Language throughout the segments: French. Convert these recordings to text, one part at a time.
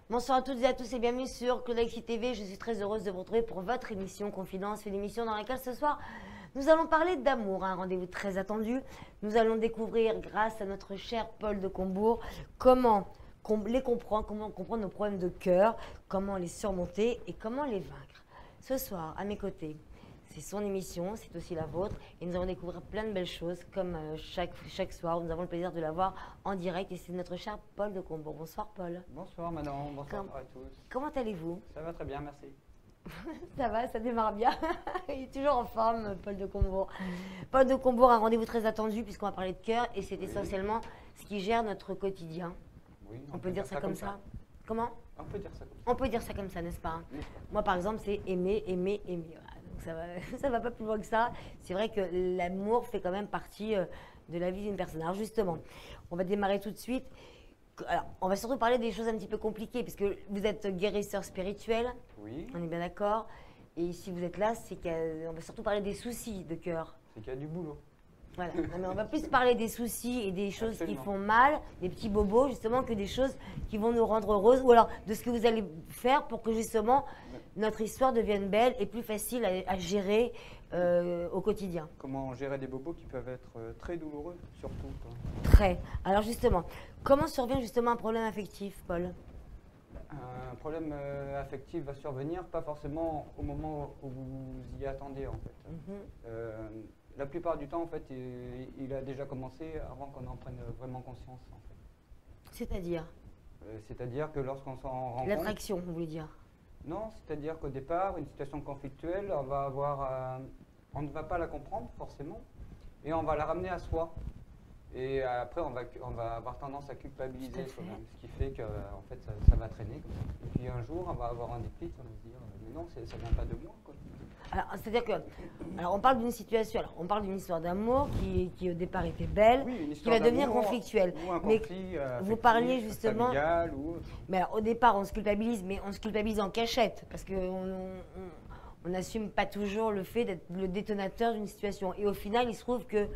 Bonsoir à toutes et à tous et bienvenue sur Codexy TV. Je suis très heureuse de vous retrouver pour votre émission Confidence, une émission dans laquelle ce soir nous allons parler d'amour, un rendez-vous très attendu. Nous allons découvrir grâce à notre cher Paul de Combourg comment les comprendre, comment comprendre nos problèmes de cœur, comment les surmonter et comment les vaincre. Ce soir, à mes côtés, c'est son émission, c'est aussi la vôtre et nous allons découvrir plein de belles choses comme chaque soir. Nous avons le plaisir de la voir en direct et c'est notre cher Paul de Combourg. Bonsoir Paul. Bonsoir Manon, bonsoir à tous. Comment allez-vous? Ça va très bien, merci. Ça va, ça démarre bien. Il est toujours en forme, Paul de Combourg. Paul de Combourg, un rendez-vous très attendu puisqu'on va parler de cœur et c'est essentiellement ce qui gère notre quotidien. Oui, on peut dire ça comme ça. Comment? On peut dire ça comme ça. On peut dire ça comme ça, n'est-ce pas? Oui. Moi, par exemple, c'est aimer, aimer, aimer. Voilà. Donc ça va pas plus loin que ça. C'est vrai que l'amour fait quand même partie de la vie d'une personne. Alors justement, on va démarrer tout de suite. Alors, on va surtout parler des choses un petit peu compliquées, puisque vous êtes guérisseur spirituel. Oui. On est bien d'accord. Et si vous êtes là, c'est qu'on va surtout parler des soucis de cœur. C'est qu'il y a du boulot. Voilà. Non, mais on va plus parler des soucis et des choses Absolument. qui font mal, des petits bobos, justement, que des choses qui vont nous rendre heureuses. Ou alors de ce que vous allez faire pour que, justement, notre histoire devienne belle et plus facile à gérer au quotidien. Comment gérer des bobos qui peuvent être très douloureux, surtout. Très. Alors, justement, comment survient, justement, un problème affectif, Paul? Un problème affectif va survenir, pas forcément au moment où vous y attendez, en fait. La plupart du temps, en fait, il a déjà commencé avant qu'on en prenne vraiment conscience, en fait. C'est-à-dire C'est-à-dire que lorsqu'on s'en rend compte... L'attraction, vous voulez dire? Non, c'est-à-dire qu'au départ, une situation conflictuelle, on ne va pas la comprendre, forcément, et on va la ramener à soi. Et après, on va avoir tendance à culpabiliser soi-même, ce qui fait que, en fait, ça va traîner. Et puis un jour, on va avoir un déclic, on va se dire, mais non, ça ne vient pas de moi, quoi. Alors, c'est-à-dire que, alors on parle d'une situation, alors on parle d'une histoire d'amour qui au départ était belle, oui, qui va devenir conflictuelle. Ou un mais conflit vous parliez justement, familial ou autre. Mais alors, au départ on se culpabilise, mais on se culpabilise en cachette, parce qu'on n'assume pas toujours le fait d'être le détonateur d'une situation. Et au final, il se trouve que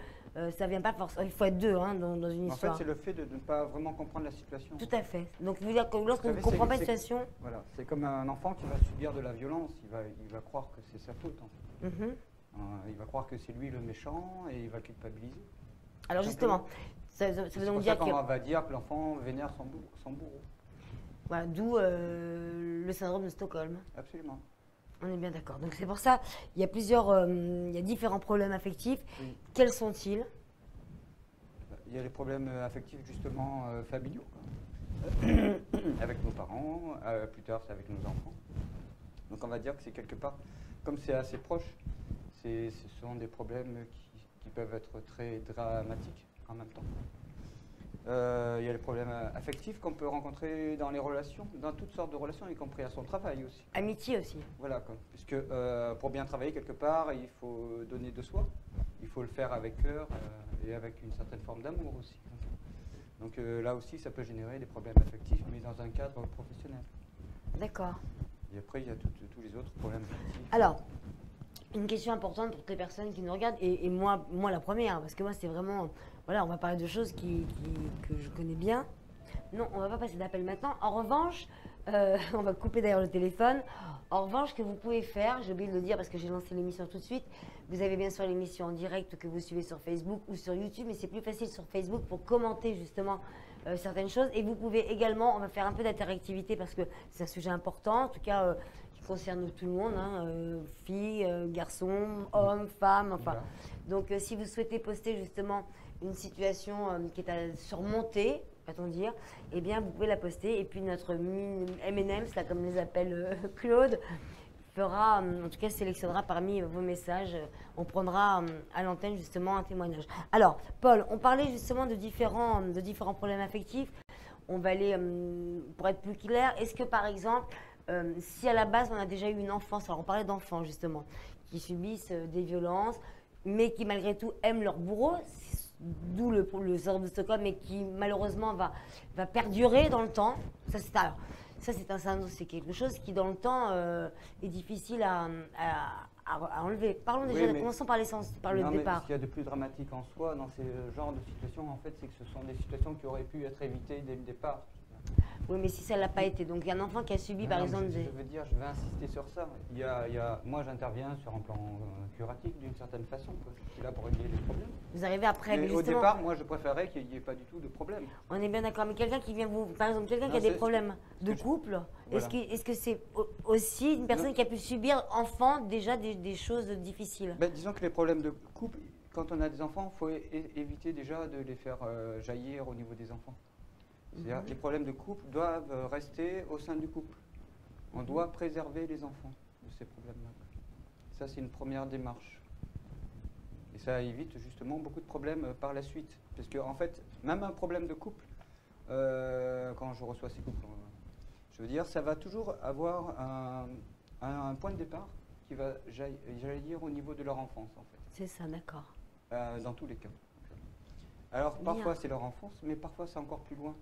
ça ne vient pas forcément, il faut être deux dans une histoire. En fait, c'est le fait de ne pas vraiment comprendre la situation. Tout à fait. Donc, vous dire que lorsqu'on ne comprend pas la situation... Voilà, c'est comme un enfant qui va subir de la violence, il va croire que c'est sa faute, en fait. Il va croire que c'est lui le méchant et il va culpabiliser. Alors justement, ça veut donc dire qu'on va dire que l'enfant vénère son bourreau. Voilà, d'où le syndrome de Stockholm. Absolument. On est bien d'accord. Donc c'est pour ça, il y a il y a différents problèmes affectifs. Oui. Quels sont-ils? Il y a les problèmes affectifs justement familiaux, avec nos parents, plus tard c'est avec nos enfants. Donc on va dire que c'est quelque part, comme c'est assez proche, ce sont des problèmes qui peuvent être très dramatiques en même temps. Il y a les problèmes affectifs qu'on peut rencontrer dans les relations, dans toutes sortes de relations, y compris à son travail aussi. Amitié aussi. Voilà, quoi. Puisque pour bien travailler quelque part, il faut donner de soi, il faut le faire avec cœur et avec une certaine forme d'amour aussi. Donc là aussi, ça peut générer des problèmes affectifs, mais dans un cadre professionnel. D'accord. Et après, il y a tous les autres problèmes affectifs. Alors, une question importante pour toutes les personnes qui nous regardent, et moi la première, parce que moi c'est vraiment... Voilà, on va parler de choses que je connais bien. Non, on ne va pas passer d'appel maintenant. En revanche, on va couper d'ailleurs le téléphone. En revanche, ce que vous pouvez faire, j'ai oublié de le dire parce que j'ai lancé l'émission tout de suite, vous avez bien sûr l'émission en direct que vous suivez sur Facebook ou sur YouTube, mais c'est plus facile sur Facebook pour commenter justement certaines choses. Et vous pouvez également, on va faire un peu d'interactivité parce que c'est un sujet important, en tout cas qui concerne tout le monde, filles, garçons, hommes, femmes, enfin. Donc si vous souhaitez poster justement une situation qui est à surmonter, va-t-on dire, eh bien vous pouvez la poster et puis notre M&M's, là comme les appelle Claude, fera, en tout cas sélectionnera parmi vos messages, on prendra à l'antenne justement un témoignage. Alors Paul, on parlait justement de différents problèmes affectifs, on va aller, pour être plus clair, est-ce que par exemple, si à la base on a déjà eu une enfance, alors on parlait d'enfants justement, qui subissent des violences, mais qui malgré tout aiment leur bourreau, d'où le syndrome de Stockholm, mais qui malheureusement va perdurer dans le temps. Ça, c'est quelque chose qui dans le temps est difficile à enlever. Parlons déjà, commençons par l'essence, par le départ. Mais ce qu'il y a de plus dramatique en soi dans ces genres de situations, en fait, c'est que ce sont des situations qui auraient pu être évitées dès le départ. Oui, mais si ça ne l'a pas été, donc il y a un enfant qui a subi par exemple je vais insister sur ça. Moi, j'interviens sur un plan curatif d'une certaine façon. Je suis là pour régler les problèmes. Vous arrivez après, mais au départ, moi, je préférais qu'il n'y ait pas du tout de problème. On est bien d'accord, mais quelqu'un qui vient par exemple, quelqu'un qui a des problèmes de couple, voilà. Est-ce que c'est aussi une personne qui a pu subir enfant déjà des choses difficiles? Disons que les problèmes de couple, quand on a des enfants, il faut éviter déjà de les faire jaillir au niveau des enfants. C'est-à-dire que les problèmes de couple doivent rester au sein du couple. On doit préserver les enfants de ces problèmes-là. Ça, c'est une première démarche. Et ça évite justement beaucoup de problèmes par la suite. Parce qu'en fait, même un problème de couple, quand je reçois ces couples, je veux dire, ça va toujours avoir un point de départ qui va jaillir au niveau de leur enfance, en fait. C'est ça, d'accord. Dans tous les cas. Alors, parfois, c'est leur enfance, mais parfois, c'est encore plus loin.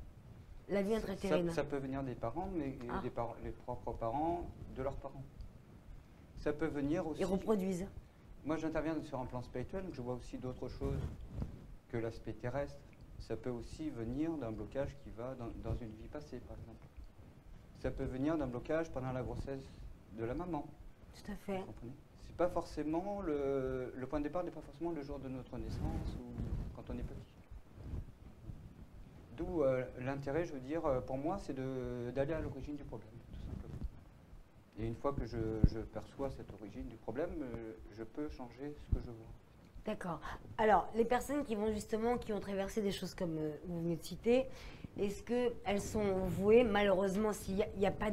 La vie intra-utérine. Ça peut venir des parents, mais les propres parents de leurs parents. Ça peut venir aussi... Ils reproduisent. Moi, j'interviens sur un plan spirituel, donc je vois aussi d'autres choses que l'aspect terrestre. Ça peut aussi venir d'un blocage qui va dans une vie passée, par exemple. Ça peut venir d'un blocage pendant la grossesse de la maman. Tout à fait. Vous comprenez ? C'est pas forcément le point de départ n'est pas forcément le jour de notre naissance ou quand on est petit. D'où l'intérêt, je veux dire, pour moi, c'est d'aller à l'origine du problème, tout simplement. Et une fois que je perçois cette origine du problème, je peux changer ce que je vois. D'accord. Alors, les personnes qui ont traversé des choses comme vous venez de citer, est-ce qu'elles sont vouées, malheureusement, s'il n'y a pas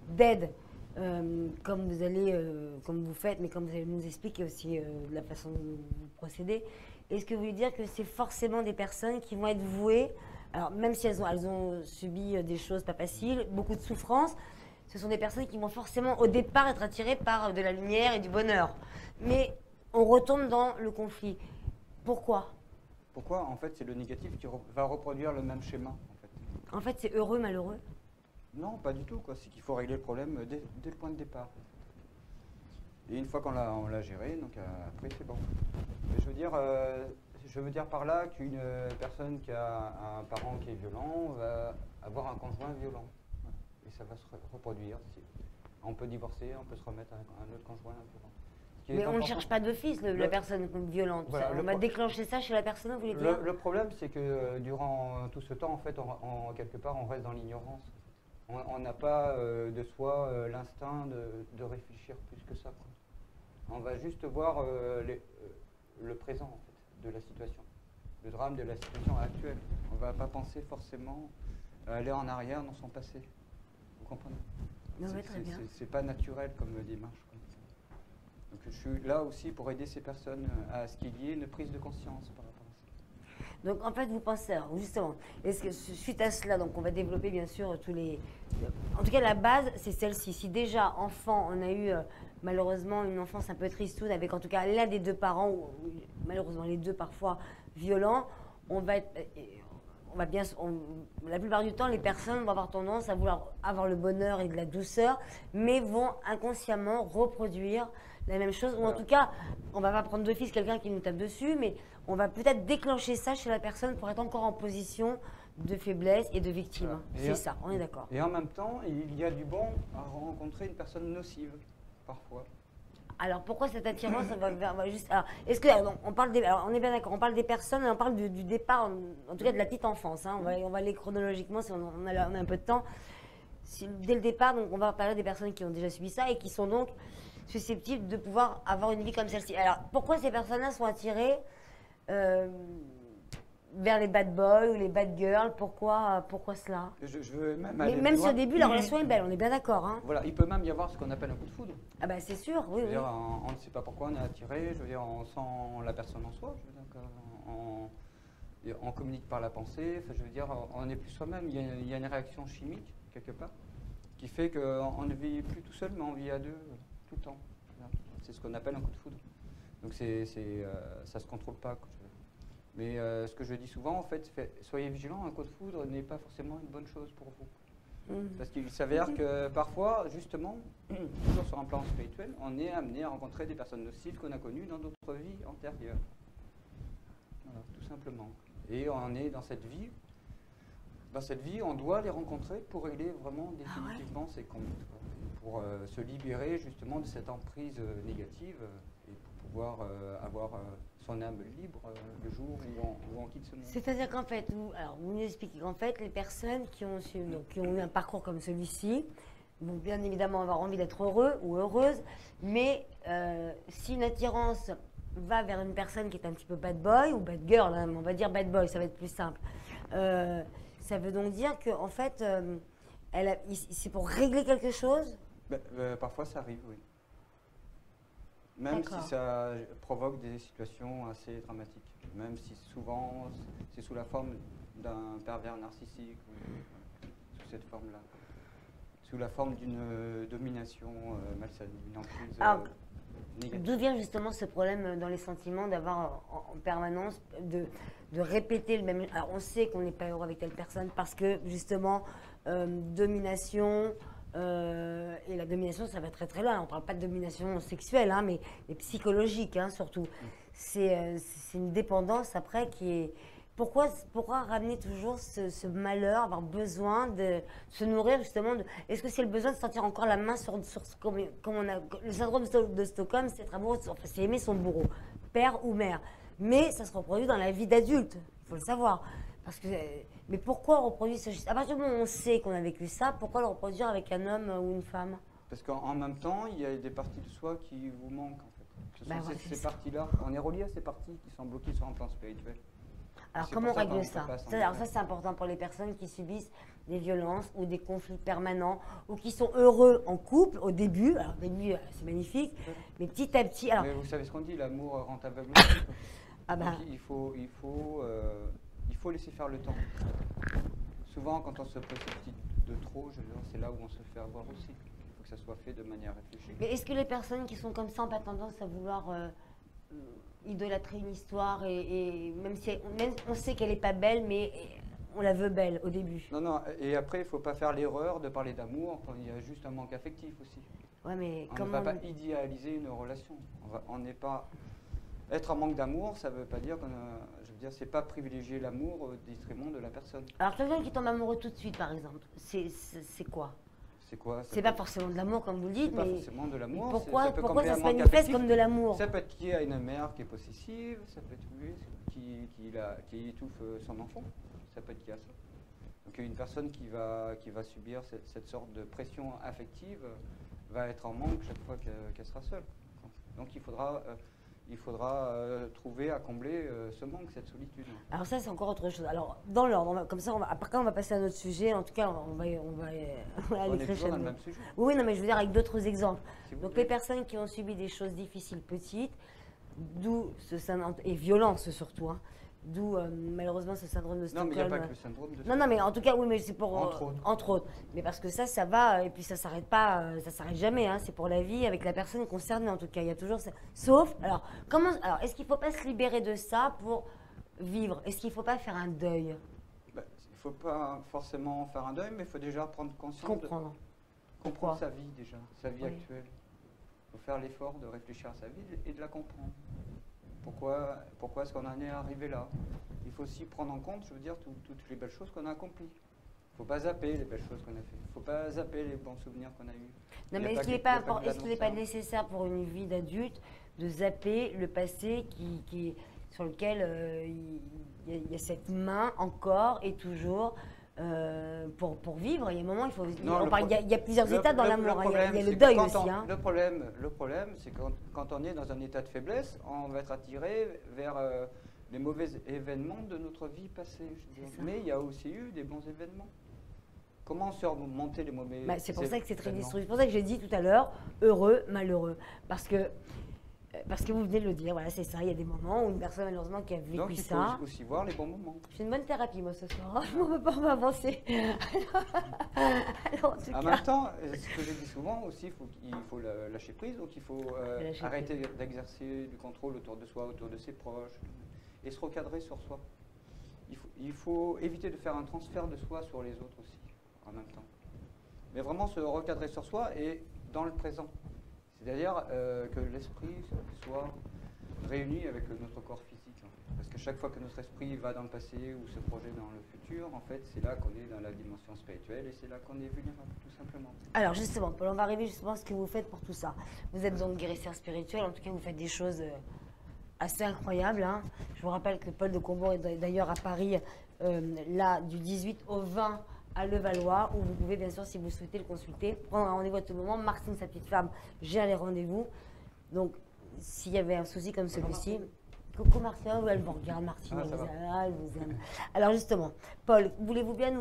d'aide, comme vous faites, mais comme vous allez nous expliquer aussi de la façon dont vous procédez, est-ce que vous voulez dire que c'est forcément des personnes qui vont être vouées? Alors, même si elles ont subi des choses pas faciles, beaucoup de souffrances, ce sont des personnes qui vont forcément, au départ, être attirées par de la lumière et du bonheur. Mais on retombe dans le conflit. Pourquoi? Pourquoi? En fait, c'est le négatif qui va reproduire le même schéma. En fait, c'est heureux, malheureux? Non, pas du tout, quoi. C'est qu'il faut régler le problème dès le point de départ. Et une fois qu'on l'a géré, donc après, c'est bon. Mais je veux dire par là qu'une personne qui a un parent qui est violent va avoir un conjoint violent. Et ça va se reproduire. On peut divorcer, on peut se remettre à un autre conjoint violent. Mais on ne cherche pas d'office la personne violente. Voilà, on va déclencher ça chez la personne, vous voulez dire? Le problème, c'est que durant tout ce temps, en fait, quelque part, on reste dans l'ignorance. On n'a pas de soi l'instinct de réfléchir plus que ça, quoi. On va juste voir le présent, en fait, de la situation, le drame de la situation actuelle. On ne va pas penser forcément à aller en arrière dans son passé. Vous comprenez? C'est pas naturel comme démarche. Donc je suis là aussi pour aider ces personnes à ce qu'il y ait une prise de conscience par rapport à ça. Donc en fait, vous pensez, alors, justement, est-ce que suite à cela, donc on va développer bien sûr tous les... En tout cas, la base, c'est celle-ci. Si déjà, enfant, on a eu malheureusement une enfance un peu tristoune, avec en tout cas l'un des deux parents, ou malheureusement les deux parfois violents, la plupart du temps, les personnes vont avoir tendance à vouloir avoir le bonheur et de la douceur, mais vont inconsciemment reproduire la même chose. Ou en tout cas, on ne va pas prendre d'office quelqu'un qui nous tape dessus, mais on va peut-être déclencher ça chez la personne pour être encore en position de faiblesse et de victime. Voilà. C'est ça, on est d'accord. Et en même temps, il y a du bon à rencontrer une personne nocive, parfois. Alors pourquoi cette attirance va juste... Alors, est-ce que alors, on est bien d'accord, on parle des personnes, on parle du départ, en tout cas de la petite enfance. Hein, on va aller chronologiquement si on a un peu de temps. Dès le départ, donc, on va parler des personnes qui ont déjà subi ça et qui sont donc susceptibles de pouvoir avoir une vie comme celle-ci. Alors pourquoi ces personnes-là sont attirées vers les bad boys ou les bad girls? Pourquoi cela? Je veux même si au début la relation est belle, on est bien d'accord. Hein. Voilà, il peut même y avoir ce qu'on appelle un coup de foudre. Ah bah c'est sûr, oui. Dire, on ne sait pas pourquoi on est attiré, je veux dire, on sent la personne en soi, je veux dire, on communique par la pensée, enfin, je veux dire, on n'est plus soi-même, il y a une réaction chimique quelque part qui fait qu'on ne vit plus tout seul, mais on vit à deux tout le temps. C'est ce qu'on appelle un coup de foudre. Donc ça se contrôle pas, quoi. Mais ce que je dis souvent, en fait, soyez vigilants, un coup de foudre n'est pas forcément une bonne chose pour vous. Parce qu'il s'avère que parfois, justement, toujours sur un plan spirituel, on est amené à rencontrer des personnes nocives qu'on a connues dans d'autres vies antérieures. Voilà, tout simplement. Et on est dans cette vie. Dans cette vie, on doit les rencontrer pour régler vraiment définitivement ses comptes, quoi. Pour se libérer justement de cette emprise négative et pour pouvoir avoir son âme libre le jour où on quitte ce monde. C'est-à-dire qu'en fait, vous nous expliquez qu'en fait, les personnes qui ont eu un parcours comme celui-ci vont bien évidemment avoir envie d'être heureux ou heureuses, mais si une attirance va vers une personne qui est un petit peu bad boy ou bad girl, hein, on va dire bad boy, ça va être plus simple. Ça veut donc dire qu'en fait, c'est pour régler quelque chose. Parfois, ça arrive, oui. Même si ça provoque des situations assez dramatiques. Même si souvent, c'est sous la forme d'un pervers narcissique, ou sous cette forme-là. Sous la forme d'une domination malsaine, une emprise négative. D'où vient justement ce problème dans les sentiments d'avoir en permanence, de répéter le même... Alors on sait qu'on n'est pas heureux avec telle personne parce que justement, domination... et la domination, ça va très très loin. On ne parle pas de domination sexuelle, hein, mais psychologique, hein, surtout. C'est une dépendance après qui est... Pourquoi ramener toujours ce malheur, avoir besoin de se nourrir justement de... Est-ce que c'est le besoin de sentir encore la main sur comme on a... Le syndrome de Stockholm, c'est être amoureux, enfin, c'est aimer son bourreau, père ou mère. Mais ça se reproduit dans la vie d'adulte, il faut le savoir. Parce que, mais pourquoi on reproduit ce... À partir du moment où on sait qu'on a vécu ça, pourquoi le reproduire avec un homme ou une femme? Parce qu'en même temps, il y a des parties de soi qui vous manquent, en fait. Ce sont ces parties-là. On est relié à ces parties qui sont bloquées sur un plan spirituel. Alors comment on règle ça? Alors ça, c'est important pour les personnes qui subissent des violences ou des conflits permanents ou qui sont heureux en couple au début. Alors au début, c'est magnifique, mais petit à petit... Alors... Mais vous savez ce qu'on dit, l'amour rend aveugle. Il faut laisser faire le temps. Souvent, quand on se précipite de trop, c'est là où on se fait avoir aussi. Il faut que ça soit fait de manière réfléchie. Mais est-ce que les personnes qui sont comme ça n'ont pas tendance à vouloir idolâtrer une histoire et même si on sait qu'elle n'est pas belle, mais on la veut belle au début? Non, et après, il ne faut pas faire l'erreur de parler d'amour quand il y a juste un manque affectif aussi. Ouais, mais on ne va pas idéaliser une relation. On n'est pas... Être en manque d'amour, ça ne veut pas dire c'est pas privilégier l'amour au détriment de la personne. Alors quelqu'un qui tombe amoureux tout de suite, par exemple, c'est quoi? C'est quoi? C'est pas forcément de l'amour, comme vous le dites, mais... mais... pas forcément de l'amour. Pourquoi ça se manifeste comme de l'amour? Ça peut être lié à une mère qui est possessive, ça peut être lié qui étouffe son enfant, ça peut être lié à ça. Donc une personne qui va subir cette sorte de pression affective va être en manque chaque fois qu'elle sera seule. Donc il faudra trouver à combler ce manque, cette solitude. Alors ça, c'est encore autre chose. Alors, dans l'ordre, comme ça, après on va passer à notre sujet. En tout cas, on va aller très crescendo. Dans le même sujet. Oui, non, mais je veux dire avec d'autres exemples. Donc les personnes qui ont subi des choses difficiles petites, d'où ce syndrome, et violence surtout, hein, d'où malheureusement ce syndrome de Stockholm. Non, mais il n'y a pas que le syndrome de Stockholm. Non, mais en tout cas, oui, mais c'est pour... Entre autres. Mais parce que ça va, et puis ça s'arrête pas, ça s'arrête jamais, hein, c'est pour la vie avec la personne concernée en tout cas, il y a toujours ça. Sauf, alors, est-ce qu'il ne faut pas se libérer de ça pour vivre? Est-ce qu'il ne faut pas faire un deuil? Il ne faut pas forcément faire un deuil, mais il faut déjà prendre conscience comprendre sa vie déjà, sa vie actuelle. Il faut faire l'effort de réfléchir à sa vie et de la comprendre. Pourquoi est-ce qu'on en est arrivé là? Il faut aussi prendre en compte, je veux dire, toutes les belles choses qu'on a accomplies. Il ne faut pas zapper les belles choses qu'on a faites. Il ne faut pas zapper les bons souvenirs qu'on a eus. Non, mais est-ce qu'il n'est pas nécessaire pour une vie d'adulte de zapper le passé sur lequel il y a cette main encore et toujours pour vivre? Il y a un moment, il y a plusieurs états dans l'amour. Il y a le deuil aussi. Le problème, c'est quand on est dans un état de faiblesse, on va être attiré vers les mauvais événements de notre vie passée. Mais il y a aussi eu des bons événements. Comment surmonter les mauvais événements? C'est pour ça que c'est très destructif. C'est pour ça que j'ai dit tout à l'heure, heureux, malheureux. Parce que Parce que vous venez de le dire, voilà, c'est ça. Il y a des moments où une personne, malheureusement, qui a vécu Donc il faut ça. aussi voir les bons moments. J'ai une bonne thérapie, moi, ce soir. Hein. On ne peut pas m'avancer. Alors, en tout En cas, même temps, ce que je dis souvent aussi, il faut lâcher prise, donc il faut Lâcher arrêter d'exercer du contrôle autour de soi, autour de ses proches, et se recadrer sur soi. Il faut éviter de faire un transfert de soi sur les autres aussi, en même temps. Mais vraiment se recadrer sur soi et dans le présent. C'est-à-dire que l'esprit soit réuni avec notre corps physique. En fait. Parce que chaque fois que notre esprit va dans le passé ou se projette dans le futur, en fait, c'est là qu'on est dans la dimension spirituelle et c'est là qu'on est vulnérable, tout simplement. alors justement, Paul, on va arriver justement à ce que vous faites pour tout ça. Vous êtes donc guérisseur spirituel, en tout cas, vous faites des choses assez incroyables. Hein. Je vous rappelle que Paul de Combourg est d'ailleurs à Paris, là, du 18 au 20 à Levallois, où vous pouvez bien sûr, si vous souhaitez le consulter, prendre un rendez-vous à tout moment. Martine, sa petite femme, gère les rendez-vous. Donc, s'il y avait un souci comme celui-ci, coucou Martine, elle vous regarde, Martine, elle vous aime. Alors justement, Paul, voulez-vous bien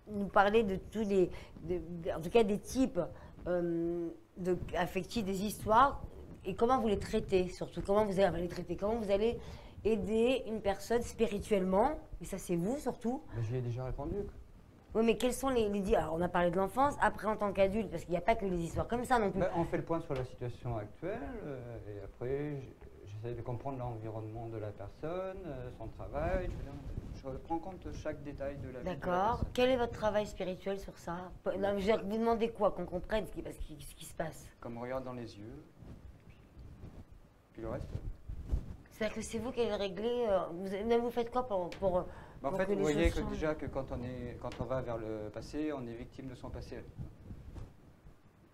nous parler de tous les, en tout cas des types affectifs, des histoires, et comment vous les traitez, surtout comment vous allez les traiter, comment vous allez aider une personne spirituellement, et ça c'est vous surtout. J'y ai déjà répondu. Oui, mais quels sont les alors on a parlé de l'enfance, après en tant qu'adulte, parce qu'il n'y a pas que les histoires comme ça non plus. On fait le point sur la situation actuelle, et après j'essaie de comprendre l'environnement de la personne, son travail, je prends en compte chaque détail de la vie. D'accord. Quel est votre travail spirituel sur ça? Non, je veux dire, vous demandez quoi? Qu'on comprenne ce qui se passe. Comme on regarde dans les yeux, puis le reste. C'est-à-dire que c'est vous qui allez régler. Vous faites quoi pour En pour fait, que vous les voyez choses que changent? déjà que quand on va vers le passé, on est victime de son passé.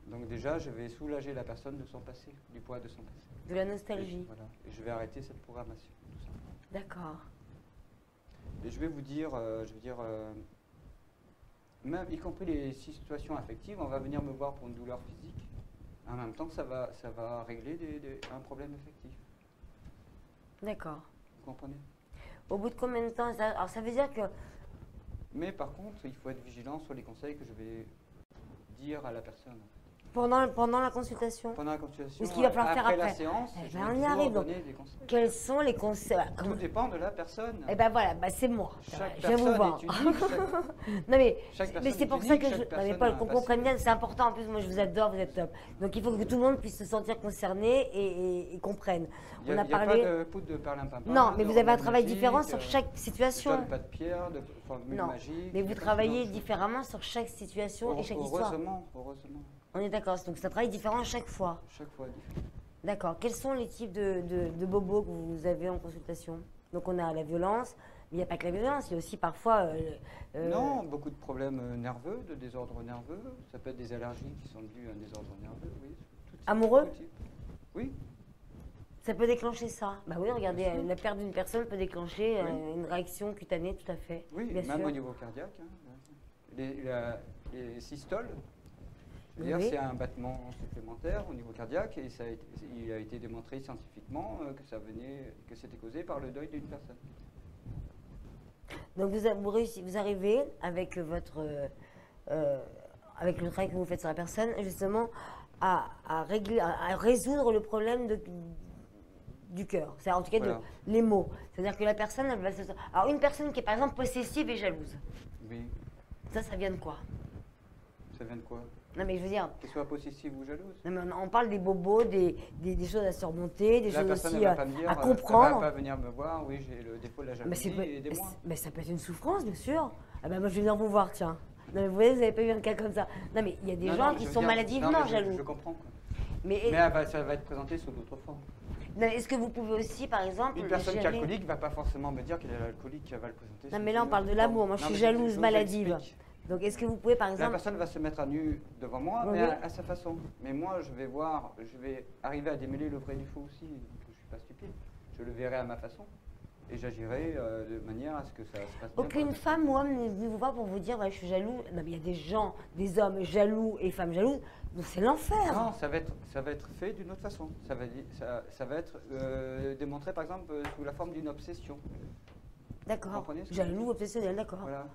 Donc déjà, je vais soulager la personne de son passé, du poids de son passé. De la nostalgie. Voilà. Et je vais arrêter cette programmation, tout ça. D'accord. Et je vais vous dire, même y compris les situations affectives, on va venir me voir pour une douleur physique. En même temps, ça va régler un problème affectif. D'accord. Vous comprenez? Au bout de combien de temps alors ça veut dire que. Mais par contre, il faut être vigilant sur les conseils que je vais dire à la personne. Pendant la consultation. Pendant la consultation, Ou ce qu'il va falloir faire après après. la séance, Eh je ben, vais on y toujours arrive, donc. donner des conseils. Quels sont les conseils? Tout dépend de la personne. Eh ben voilà, c'est moi. Chaque Je vais vous personne voir. est unique, Non mais, chaque mais personne c'est est pour ça unique, que chaque non mais personne Paul, a un qu'on passé. comprenne bien, c'est important. En plus, moi je vous adore, vous êtes top. Donc il faut que tout le monde puisse se sentir concerné et comprenne. Il n'y a, pas de poudre de perlimpinpin. Non, mais vous avez un travail magique, différent sur chaque Je situation. donne pas de pierre, de formule Non, magique. mais vous travaillez différemment sur chaque situation et chaque histoire. Heureusement. On est d'accord, donc c'est un travail différent à chaque fois. Chaque fois différent. D'accord. Quels sont les types de bobos que vous avez en consultation? Donc on a la violence, mais il n'y a pas que la violence, il y a aussi parfois... Non, beaucoup de problèmes nerveux, de désordre nerveux. Ça peut être des allergies qui sont dues à un désordre nerveux, oui. Amoureux? Tout type. Oui. Ça peut déclencher ça. Bah oui, regardez, Bien sûr. la perte d'une personne peut déclencher Oui. une réaction cutanée, tout à fait. Oui, bien même sûr. au niveau cardiaque. Hein. Les systoles, c'est-à-dire Oui. c'est un battement supplémentaire au niveau cardiaque et il a été démontré scientifiquement que c'était causé par le deuil d'une personne. Donc vous arrivez avec avec le travail que vous faites sur la personne, justement, à résoudre le problème du cœur. C'est en tout cas Voilà. les mots. C'est-à-dire que la personne, elle va se... Alors une personne qui est par exemple possessive et jalouse, Oui. ça vient de quoi? Ça vient de quoi? Non mais je veux dire, Qu'elle soit possessive ou jalouse? non, mais on parle des bobos, des choses à surmonter, des La choses personne aussi ne va pas me dire, à elle va comprendre. pas venir me voir, oui, j'ai le défaut de la Mais, jalousie, aidez-moi. mais ça peut être une souffrance, bien sûr. Ah ben moi je vais venir vous voir, tiens. Non mais vous voyez, vous n'avez pas eu un cas comme ça. Non mais il y a des Non, gens non, mais qui je veux sont dire- maladivement non, mais jaloux. Je comprends. Quoi. Mais, Mais ça va être présenté sous d'autres formes. non, est-ce que vous pouvez aussi, par exemple, Une personne qui est gérer... alcoolique ne va pas forcément me dire qu'elle est alcoolique, elle va le présenter. Non sous mais là on une parle de autre l'amour, forme. moi je Non, suis mais jalouse, vous maladive. explique. Donc est-ce que vous pouvez, par La exemple... personne va se mettre à nu devant moi, Oui. mais à sa façon. Mais moi, je vais arriver à démêler le vrai du faux aussi. Donc, je ne suis pas stupide. Je le verrai à ma façon. Et j'agirai de manière à ce que ça se passe bien. Aucune femme ou homme n'est venu vous voir pour vous dire, ouais, je suis jaloux. Non mais il y a des gens, des hommes jaloux et femmes jalouses, donc c'est l'enfer. Non, ça va être fait d'une autre façon. Ça va être démontré, par exemple, sous la forme d'une obsession. D'accord. comprenez ce que je veux Jaloux, dire obsessionnel, d'accord. Voilà.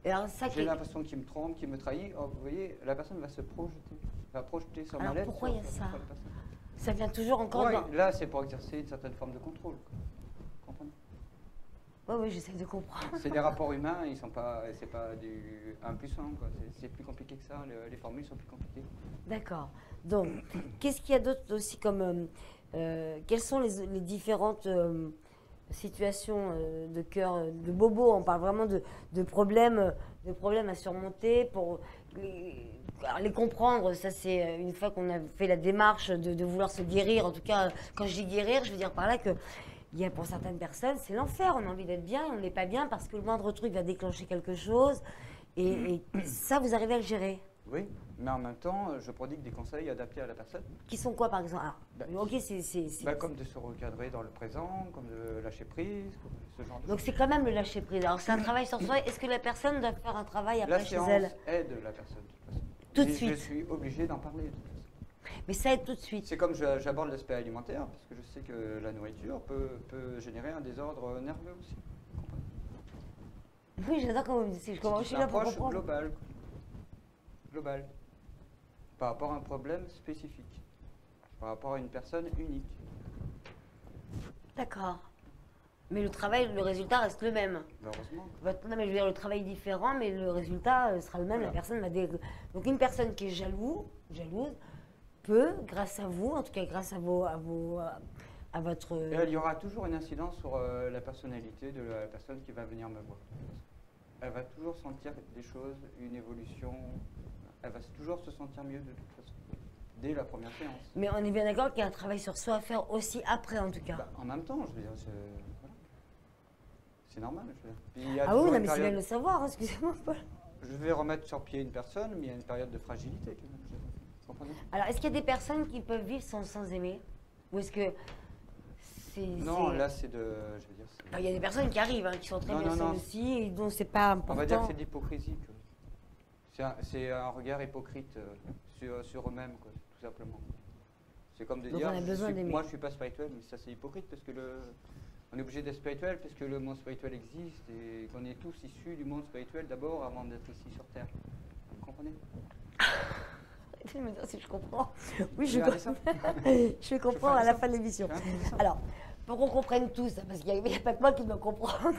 Et alors ça, J'ai l'impression qu'il me trompe, qu'il me trahit. Oh, vous voyez, la personne va se projeter. Va projeter son Alors, mal-être pourquoi sur- il y a sur ça la personne. Ça vient toujours encore Ouais, dans... là, c'est pour exercer une certaine forme de contrôle. Vous comprenez? Oui, j'essaie de comprendre. C'est des rapports humains, ils sont pas, c'est pas du 1 plus 1, quoi. C'est plus compliqué que ça, les formules sont plus compliquées. D'accord. Donc, qu'est-ce qu'il y a d'autre aussi comme... quelles sont les différentes situations de cœur, de bobo? On parle vraiment de problèmes à surmonter pour alors, les comprendre. Ça, c'est une fois qu'on a fait la démarche de vouloir se guérir. En tout cas, quand je dis guérir, je veux dire par là que il y a pour certaines personnes, c'est l'enfer. On a envie d'être bien et on n'est pas bien parce que le moindre truc va déclencher quelque chose. Et ça, vous arrivez à le gérer? Oui, mais en même temps, je prodigue des conseils adaptés à la personne. Qui sont quoi, par exemple? Ok, Comme de se recadrer dans le présent, comme de lâcher prise, ce genre de Donc choses. c'est quand même le lâcher prise. Alors c'est un travail sur soi. Est-ce que la personne doit faire un travail après La chez séance elle? aide la personne, de toute façon. Tout de Et suite. Je suis obligé d'en parler, de toute façon. Mais ça aide tout de suite. C'est comme j'aborde l'aspect alimentaire, parce que je sais que la nourriture peut générer un désordre nerveux aussi. Vous comprenez? Oui, j'adore quand vous me dites. Je suis une là pour approche comprendre. globale. Globale. Par rapport à un problème spécifique. Par rapport à une personne unique. D'accord. Mais le travail, le résultat reste le même. Heureusement. Non, mais je veux dire, le travail est différent, mais le résultat sera le même. Voilà. La personne va Donc une personne qui est jalouse, peut, grâce à vous, en tout cas grâce à votre... Et il y aura toujours une incidence sur la personnalité de la personne qui va venir me voir. Elle va toujours sentir des choses, une évolution. Elle va toujours se sentir mieux de toute façon, dès la première séance. Mais on est bien d'accord qu'il y a un travail sur soi à faire aussi après, en tout cas. Bah, en même temps, je veux dire, voilà. C'est normal. Je veux dire. Puis il y a Ah oui, toujours non, une mais c'est bien période- de le savoir, hein, excusez-moi, Paul. Je vais remettre sur pied une personne, mais il y a une période de fragilité quand même. Vous comprenez? Alors, est-ce qu'il y a des personnes qui peuvent vivre sans aimer? Ou est-ce que c'est... Non, là c'est de. Je veux dire, Alors, il y a des personnes qui arrivent, hein, qui sont très Non, bien non, seules non. aussi, et dont c'est pas important. on va dire que c'est de l'hypocrisie. Quoi. C'est un regard hypocrite sur eux-mêmes, quoi, tout simplement. C'est comme de Donc dire, on a besoin d'aimer. moi je suis pas spirituel, mais ça c'est hypocrite parce que on est obligé d'être spirituel parce que le monde spirituel existe et qu'on est tous issus du monde spirituel d'abord avant d'être ici sur Terre. Vous comprenez? Arrêtez de me dire si je comprends. Oui, je Regardez ça. je comprends à la ça. fin de l'émission. C'est intéressant. Alors, pour qu'on comprenne tous, parce qu'il n'y a pas que moi qui dois comprendre,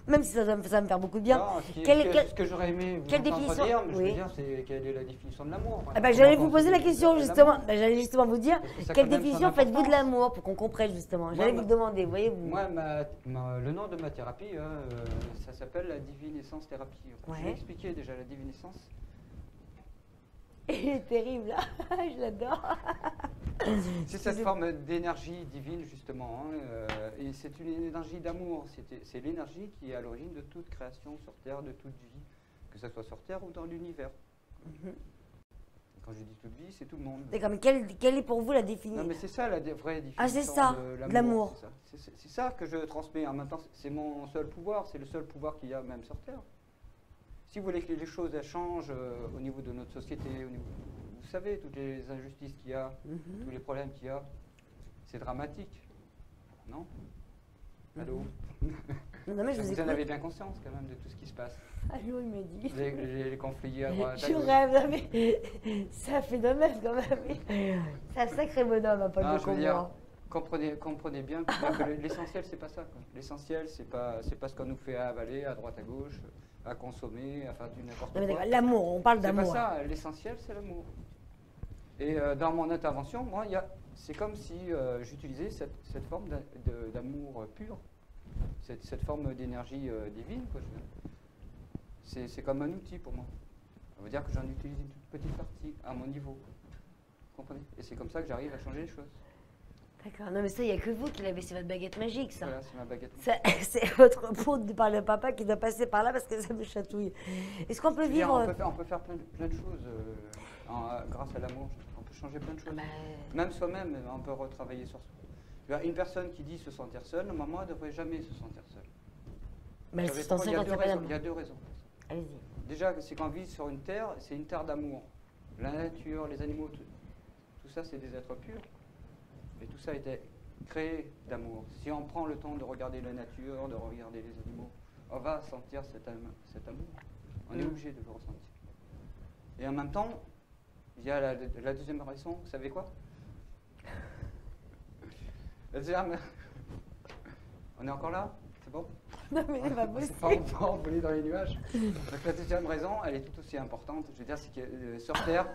même si ça va me faire beaucoup de bien. Non, ce que j'aurais aimé vous quelle entendre définition dire, mais je veux oui. dire, c'est quelle est la définition de l'amour. Ah bah, j'allais vous poser la question justement. Bah, j'allais justement vous dire, Parce que ça a quelle quand même son définition faites-vous de importance. l'amour pour qu'on comprenne justement. J'allais vous demander, voyez-vous. Moi, le nom de ma thérapie, ça s'appelle la divine essence thérapie. Ouais. Je vais expliquer déjà la divine essence. Il est terrible, là. Je l'adore. C'est cette forme d'énergie divine, justement. Et c'est une énergie d'amour. C'est l'énergie qui est à l'origine de toute création sur Terre, de toute vie, que ce soit sur Terre ou dans l'univers. Quand je dis toute vie, c'est tout le monde. D'accord, mais quelle est pour vous la définition? Non, mais c'est ça la vraie définition Ah, c'est ça, de l'amour. C'est ça que je transmets. En même temps, c'est mon seul pouvoir. C'est le seul pouvoir qu'il y a même sur Terre. Si vous voulez que les choses elles changent au niveau de notre société, vous savez, toutes les injustices qu'il y a, tous les problèmes qu'il y a, c'est dramatique. Non? Allô? Non, mais je vous Vous en écoute. avez bien conscience quand même de tout ce qui se passe. Allô, il me dit. Les conflits à droite, à Je gauche. rêve, non, mais ça fait de même quand même. C'est un sacré bonhomme, un Paul Non, de je veux dire, Combois. comprenez bien que l'essentiel, c'est pas ça. quoi. L'essentiel, c'est pas ce qu'on nous fait avaler à droite, à gauche, à consommer, à faire du n'importe Non, mais quoi. d'accord, l'amour, on parle C'est pas d'amour. ça, l'essentiel, c'est l'amour. Et dans mon intervention, moi, c'est comme si j'utilisais cette forme d'amour pur, cette forme d'énergie divine. quoi, C'est comme un outil pour moi. Ça veut dire que j'en utilise une toute petite partie à mon niveau. Vous comprenez? Et c'est comme ça que j'arrive à changer les choses. D'accord, non mais ça, il n'y a que vous qui l'avez, c'est votre baguette magique, ça. Voilà, c'est ma baguette. C'est votre peau par le papa qui doit passer par là parce que ça me chatouille. Est-ce qu'on peut Je veux dire, vivre... on peut faire plein de choses grâce à l'amour. On peut changer plein de choses. Bah, Même soi-même, on peut retravailler sur soi. Je veux dire, une personne qui dit se sentir seule, normalement, elle ne devrait jamais se sentir seule. bah, Ça veut c'est dire en quoi? 50, il n'y a pas Il y d'amour. a deux raisons. Allez-y. Déjà, c'est qu'on vit sur une terre, c'est une terre d'amour. La nature, les animaux, tout ça, c'est des êtres purs. Et tout ça a été créé d'amour. Si on prend le temps de regarder la nature, de regarder les animaux, on va sentir cet amour. On est obligé de le ressentir. Et en même temps, il y a la deuxième raison, vous savez quoi? On est encore là? C'est bon? Non, mais c'est pas C'est possible. pas envolé dans les nuages. Donc la deuxième raison, elle est tout aussi importante. Je veux dire, c'est que sur Terre,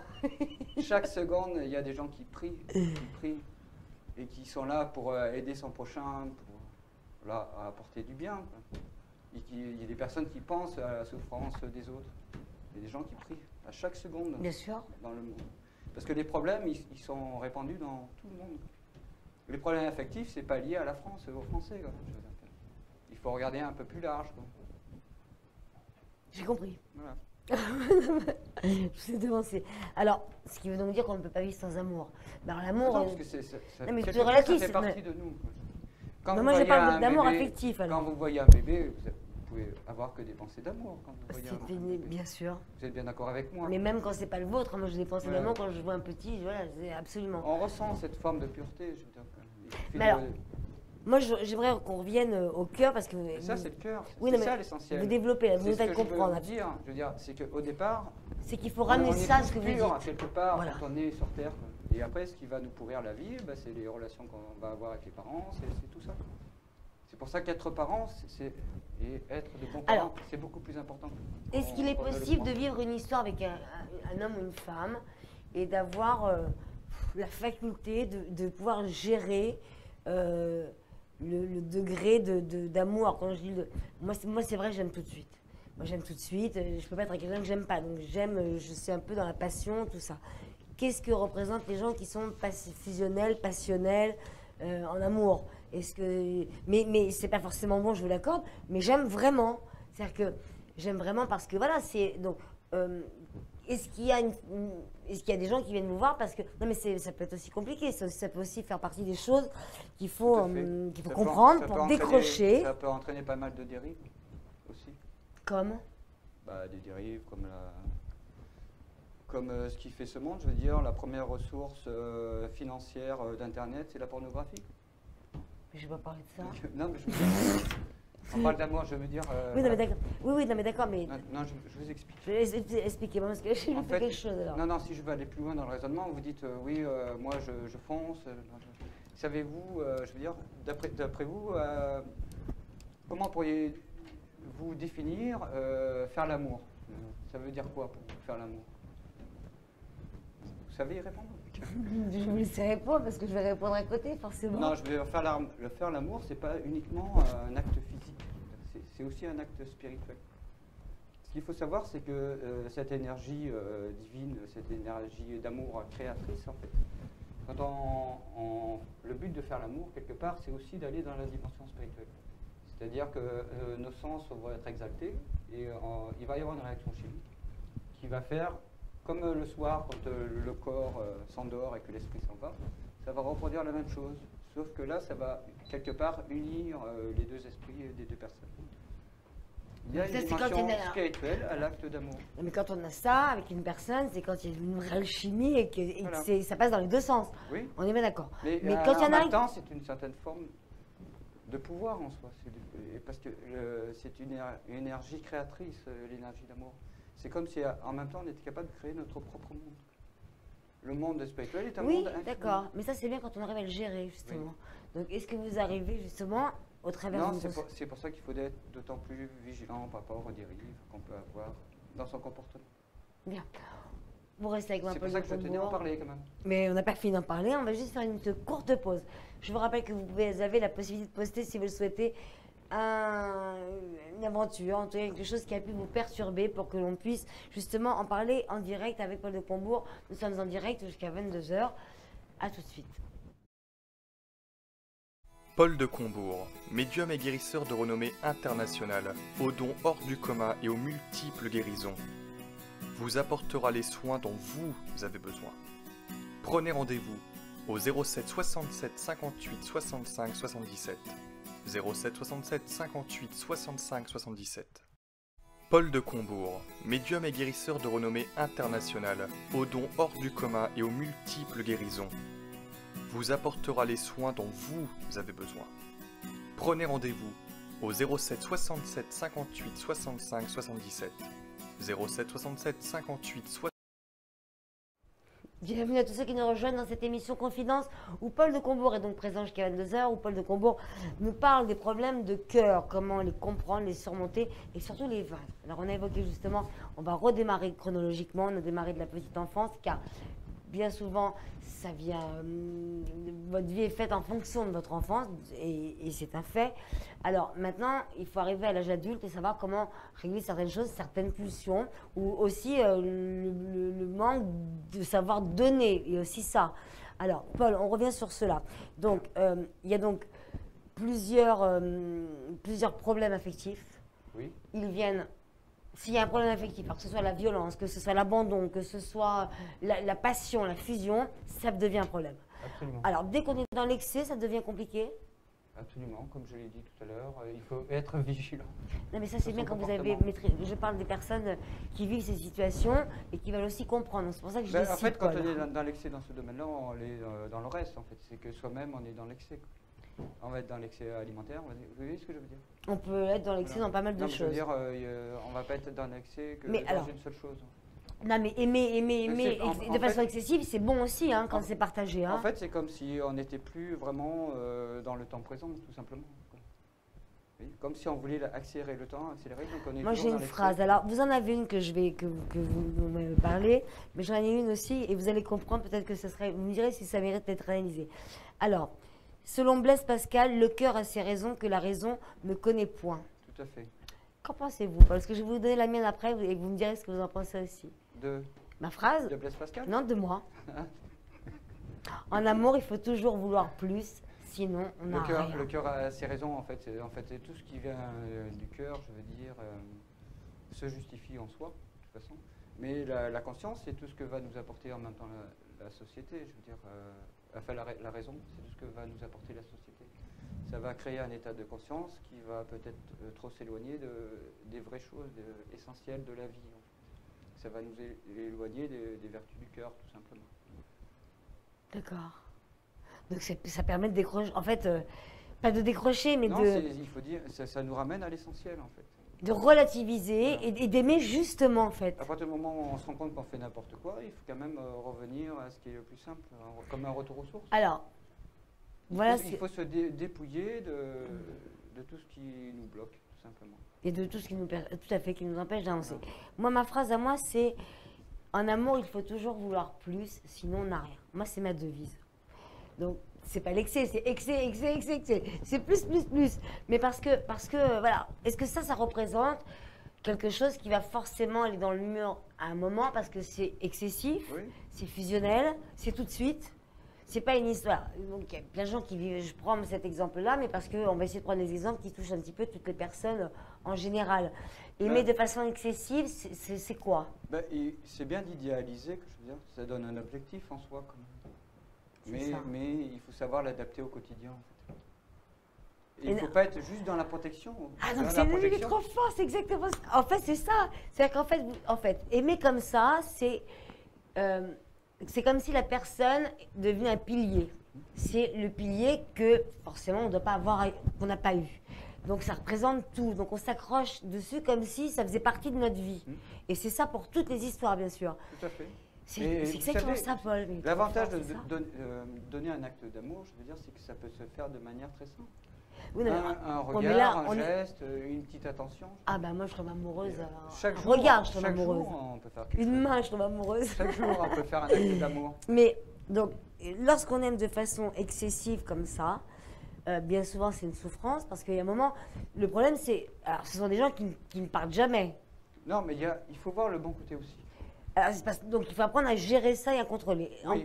chaque seconde, il y a des gens qui prient et qui sont là pour aider son prochain, pour là, apporter du bien, quoi. Et il y a des personnes qui pensent à la souffrance des autres. Il y a des gens qui prient à chaque seconde Bien sûr. dans le monde. Parce que les problèmes, ils sont répandus dans tout le monde. Les problèmes affectifs, c'est pas lié à la France, aux Français, quoi. Il faut regarder un peu plus large, quoi. J'ai compris. Voilà. Je vous ai devancé. Alors, ce qui veut donc dire qu'on ne peut pas vivre sans amour. Ben, alors, l'amour. Non, parce que Non, mais quelque c'est part, relatif, ça fait partie mais- de nous, quoi. Quand Non, vous moi, je voyez parle un d'amour bébé- affectif, alors. Quand vous voyez un bébé, vous pouvez avoir que des pensées d'amour quand vous voyez un bébé. Bien sûr. Vous êtes bien d'accord avec moi? Mais même quand c'est pas le vôtre, hein, moi j'ai des pensées Ouais. d'amour quand je vois un petit, voilà, c'est absolument. On ressent cette forme de pureté, je veux dire. Il suffit Mais alors, de- Moi j'aimerais qu'on revienne au cœur parce que Et ça, c'est le cœur. Oui, C'est non, ça mais l'essentiel. vous développez la C'est ce volonté que de je veux comprendre. vous dire. Je veux dire, c'est qu'au départ, C'est qu'il faut ramener on ça, est ce que vous pur, dites. quelque part, Voilà. quand on est sur Terre. Quoi. Et après, ce qui va nous pourrir la vie, bah, c'est les relations qu'on va avoir avec les parents, c'est tout ça. C'est pour ça qu'être parent, et être de bons parents, Alors, c'est beaucoup plus important. Est-ce qu'il est qu'on ne le possible croit. de vivre une histoire avec un homme ou une femme et d'avoir la faculté de pouvoir gérer le degré d'amour? Alors, quand je dis moi c'est vrai, j'aime tout de suite. Moi j'aime tout de suite, je peux pas être avec quelqu'un que j'aime pas, donc j'aime, je suis un peu dans la passion, tout ça. Qu'est-ce que représentent les gens qui sont fusionnels, passionnels, en amour? Mais c'est pas forcément bon, je vous l'accorde, mais j'aime vraiment. C'est-à-dire que j'aime vraiment parce que voilà, c'est donc. Est-ce qu'il y a des gens qui viennent vous voir parce que non mais ça peut être aussi compliqué, ça peut aussi faire partie des choses qu'il faut Tout à fait. Ça peut comprendre ça pour peut entraîner- décrocher, Ça peut entraîner pas mal de dérives aussi. comme Bah, des dérives comme ce qui fait ce monde, je veux dire, la première ressource financière d'Internet, c'est la pornographie. je vais pas parler de ça. Non, mais je veux dire, on parle d'amour, je veux dire. Oui, non mais d'accord. Oui, non mais d'accord, mais Non, je vous explique. je vais expliquer parce que j'ai En fait fait, quelque chose alors. non, si je veux aller plus loin dans le raisonnement, vous dites oui, moi je fonce. Savez-vous, je veux dire, d'après vous, comment pourriez-vous définir faire l'amour? Ça veut dire quoi pour vous, faire l'amour? Vous savez y répondre? Je vais vous laisser répondre parce que je vais répondre à côté forcément. Non, je vais faire l'amour, c'est pas uniquement un acte physique, c'est aussi un acte spirituel. Ce qu'il faut savoir, c'est que cette énergie divine, cette énergie d'amour créatrice, en fait, le but de faire l'amour, quelque part, c'est aussi d'aller dans la dimension spirituelle. C'est-à-dire que nos sens vont être exaltés et il va y avoir une réaction chimique qui va faire, comme le soir, quand le corps s'endort et que l'esprit s'en va, ça va reproduire la même chose. Sauf que là, ça va quelque part unir les deux esprits des deux personnes. Il y a une Ça, c'est quand dimension il y en a- spirituelle à l'acte d'amour. Non, mais quand on a ça avec une personne, c'est quand il y a une vraie alchimie et que Voilà. ça passe dans les deux sens. Oui, On est bien d'accord. mais, Mais quand il y en en a même temps, c'est une certaine forme de pouvoir en soi. Parce que c'est une énergie créatrice, l'énergie d'amour. C'est comme si en même temps on était capable de créer notre propre monde. Le monde spirituel est un Oui, monde infini. d'accord. Mais ça, c'est bien quand on arrive à le gérer, justement. Donc, est-ce que vous arrivez, justement, au travers Non, de c'est pour ça qu'il faut être d'autant plus vigilant par rapport aux dérives qu'on peut avoir dans son comportement. Bien. Vous restez avec moi, C'est pour Paul ça de que je tenais à en Combourg. parler quand même. Mais on n'a pas fini d'en parler, on va juste faire une courte pause. Je vous rappelle que vous avez la possibilité de poster, si vous le souhaitez, une aventure, en tout cas quelque chose qui a pu vous perturber pour que l'on puisse justement en parler en direct avec Paul de Combourg. Nous sommes en direct jusqu'à 22h. A tout de suite. Paul de Combourg, médium et guérisseur de renommée internationale, aux dons hors du commun et aux multiples guérisons, vous apportera les soins dont vous avez besoin. Prenez rendez-vous au 07 67 58 65 77. 07 67 58 65 77. Paul de Combourg, médium et guérisseur de renommée internationale, aux dons hors du commun et aux multiples guérisons, vous apportera les soins dont vous avez besoin. Prenez rendez-vous au 07 67 58 65 77. 07 67 58 60. Bienvenue à tous ceux qui nous rejoignent dans cette émission Confidence où Paul de Combourg est donc présent jusqu'à 22h, où Paul de Combourg nous parle des problèmes de cœur, comment les comprendre, les surmonter et surtout les vaincre. Alors on a évoqué justement, on va redémarrer chronologiquement, on a démarré de la petite enfance car bien souvent ça vient, votre vie est faite en fonction de votre enfance et c'est un fait. Alors maintenant, il faut arriver à l'âge adulte et savoir comment régler certaines choses, certaines pulsions, ou aussi le manque de savoir donner, et aussi ça. Alors, Paul, on revient sur cela. Donc, il y a donc plusieurs problèmes affectifs. Oui. Ils viennent, s'il y a un problème affectif, alors que ce soit la violence, que ce soit l'abandon, que ce soit la passion, la fusion, ça devient un problème. Absolument. Alors, dès qu'on est dans l'excès, ça devient compliqué. Absolument, comme je l'ai dit tout à l'heure, il faut être vigilant. Non mais ça c'est bien quand vous avez maîtrisé. Je parle des personnes qui vivent ces situations et qui veulent aussi comprendre. C'est pour ça que je Ben, décide. en fait, quand on est dans l'excès dans ce domaine-là, on est dans le reste. En fait, c'est que soi-même on est dans l'excès. On va être dans l'excès alimentaire. Vous voyez ce que je veux dire? On peut être dans l'excès dans pas mal de Non, je veux choses. dire, on va pas être dans l'excès que Mais dans alors, une seule chose. Non mais aimer Mais de façon excessive, c'est bon aussi hein, quand c'est partagé. Hein. En fait, c'est comme si on n'était plus vraiment dans le temps présent, tout simplement. Oui, comme si on voulait accélérer le temps, accélérer. Donc on est Moi j'ai toujours une dans l'excès. phrase. Alors vous en avez une que vous me parlez, mais j'en ai une aussi et vous allez comprendre peut-être que ce serait. Vous me direz si ça mérite d'être analysé. Alors, selon Blaise Pascal, le cœur a ses raisons que la raison ne connaît point. Tout à fait. Qu'en pensez-vous? Parce que je vais vous donner la mienne après et vous me direz ce que vous en pensez aussi. De Ma phrase? Blaise Pascal? Non, de moi. En amour, il faut toujours vouloir plus, sinon on n'a rien. Le cœur a ses raisons, en fait. C'est tout ce qui vient du cœur, je veux dire, se justifie en soi, de toute façon. Mais la conscience, c'est tout ce que va nous apporter en même temps la société, je veux dire. Enfin, la raison, c'est tout ce que va nous apporter la société. Ça va créer un état de conscience qui va peut-être trop s'éloigner des vraies choses essentielles de la vie. En fait. Ça va nous éloigner des vertus du cœur, tout simplement. D'accord. Donc ça permet de décrocher, en fait, pas de décrocher, mais Non, de, il faut dire, ça nous ramène à l'essentiel, en fait. de relativiser Voilà. et d'aimer justement, en fait. À partir du moment où on se rend compte qu'on fait n'importe quoi, il faut quand même revenir à ce qui est le plus simple, comme un retour aux sources. Alors, voilà, Il faut se dépouiller de tout ce qui nous bloque, tout simplement. et de tout ce qui nous, tout à fait, qui nous empêche d'avancer. Moi, ma phrase à moi, c'est en amour, il faut toujours vouloir plus, sinon on n'a rien. Moi, c'est ma devise. Donc, c'est pas l'excès, c'est excès. C'est plus. Mais parce que voilà, est-ce que ça représente quelque chose qui va forcément aller dans le mur à un moment parce que c'est excessif, Oui. c'est fusionnel, c'est tout de suite. C'est pas une histoire. Donc, il y a plein de gens qui vivent. Je prends cet exemple-là, mais parce qu'on va essayer de prendre des exemples qui touchent un petit peu toutes les personnes en général. Aimer de façon excessive, c'est quoi? Ben, c'est bien d'idéaliser, que je veux dire, ça donne un objectif en soi. Quand même. Mais il faut savoir l'adapter au quotidien. En fait. Et il ne faut pas être juste dans la protection. Ah donc Dans c'est la lui qui est protection. trop fort, c'est exactement ça. En fait, c'est ça. C'est-à-dire qu'en fait, aimer comme ça, c'est comme si la personne devenait un pilier. C'est le pilier que forcément on ne doit pas avoir, qu'on n'a pas eu. Donc ça représente tout. Donc on s'accroche dessus comme si ça faisait partie de notre vie. Et c'est ça pour toutes les histoires, bien sûr. Tout à fait. C'est vous exactement savez, ça, Paul. Mais L'avantage trop de fort, c'est ça. donner un acte d'amour, je veux dire, c'est que ça peut se faire de manière très simple. Oui, non, Un bon, mais regard, là, un geste, une petite attention. Ah bah moi je tombe amoureuse. Chaque Un jour, regard, je tombe chaque amoureuse. jour, on peut faire quelque Une chose. main, je tombe amoureuse. Chaque jour, on peut faire un acte d'amour. Mais donc, lorsqu'on aime de façon excessive comme ça, bien souvent c'est une souffrance parce qu'il y a un moment, le problème c'est, alors ce sont des gens qui ne partent jamais. Non, mais il faut voir le bon côté aussi. Alors, donc il faut apprendre à gérer ça et à contrôler. Oui.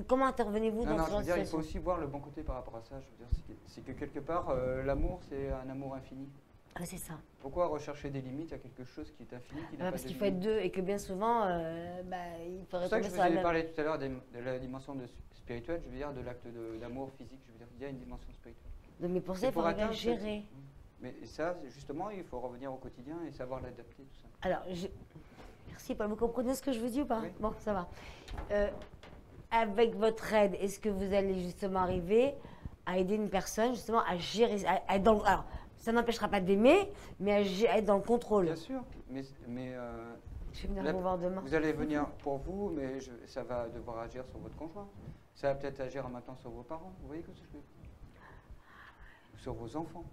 Comment intervenez-vous Non, dans non, ce je genre veux de dire, il faut situation? aussi voir le bon côté par rapport à ça. Je veux dire, c'est que quelque part, l'amour, c'est un amour infini. Ah, c'est ça. Pourquoi rechercher des limites à quelque chose qui est infini, qui n'a pas Parce de qu'il faut être limites? deux et que bien souvent, il C'est faudrait pour ça tomber que je sur vous la ai même. parlé tout à l'heure de la dimension spirituelle, je veux dire, de l'acte d'amour physique. Je veux dire, il y a une dimension spirituelle. Donc, mais pour ça, C'est il faut arriver à atteindre gérer. Mais ça, justement, il faut revenir au quotidien et savoir l'adapter, tout ça. Alors, merci Paul, vous comprenez ce que je vous dis ou pas? Oui. Bon, ça va. Avec votre aide, est-ce que vous allez justement arriver à aider une personne justement à gérer, à être dans alors, ça n'empêchera pas d'aimer, mais à être dans le contrôle. Bien sûr, mais Je vais venir Là, vous voir demain. Vous allez venir pour vous, mais ça va devoir agir sur votre conjoint. Ça va peut-être agir en même temps sur vos parents. Vous voyez que ce que je veux dire? Ou sur vos enfants.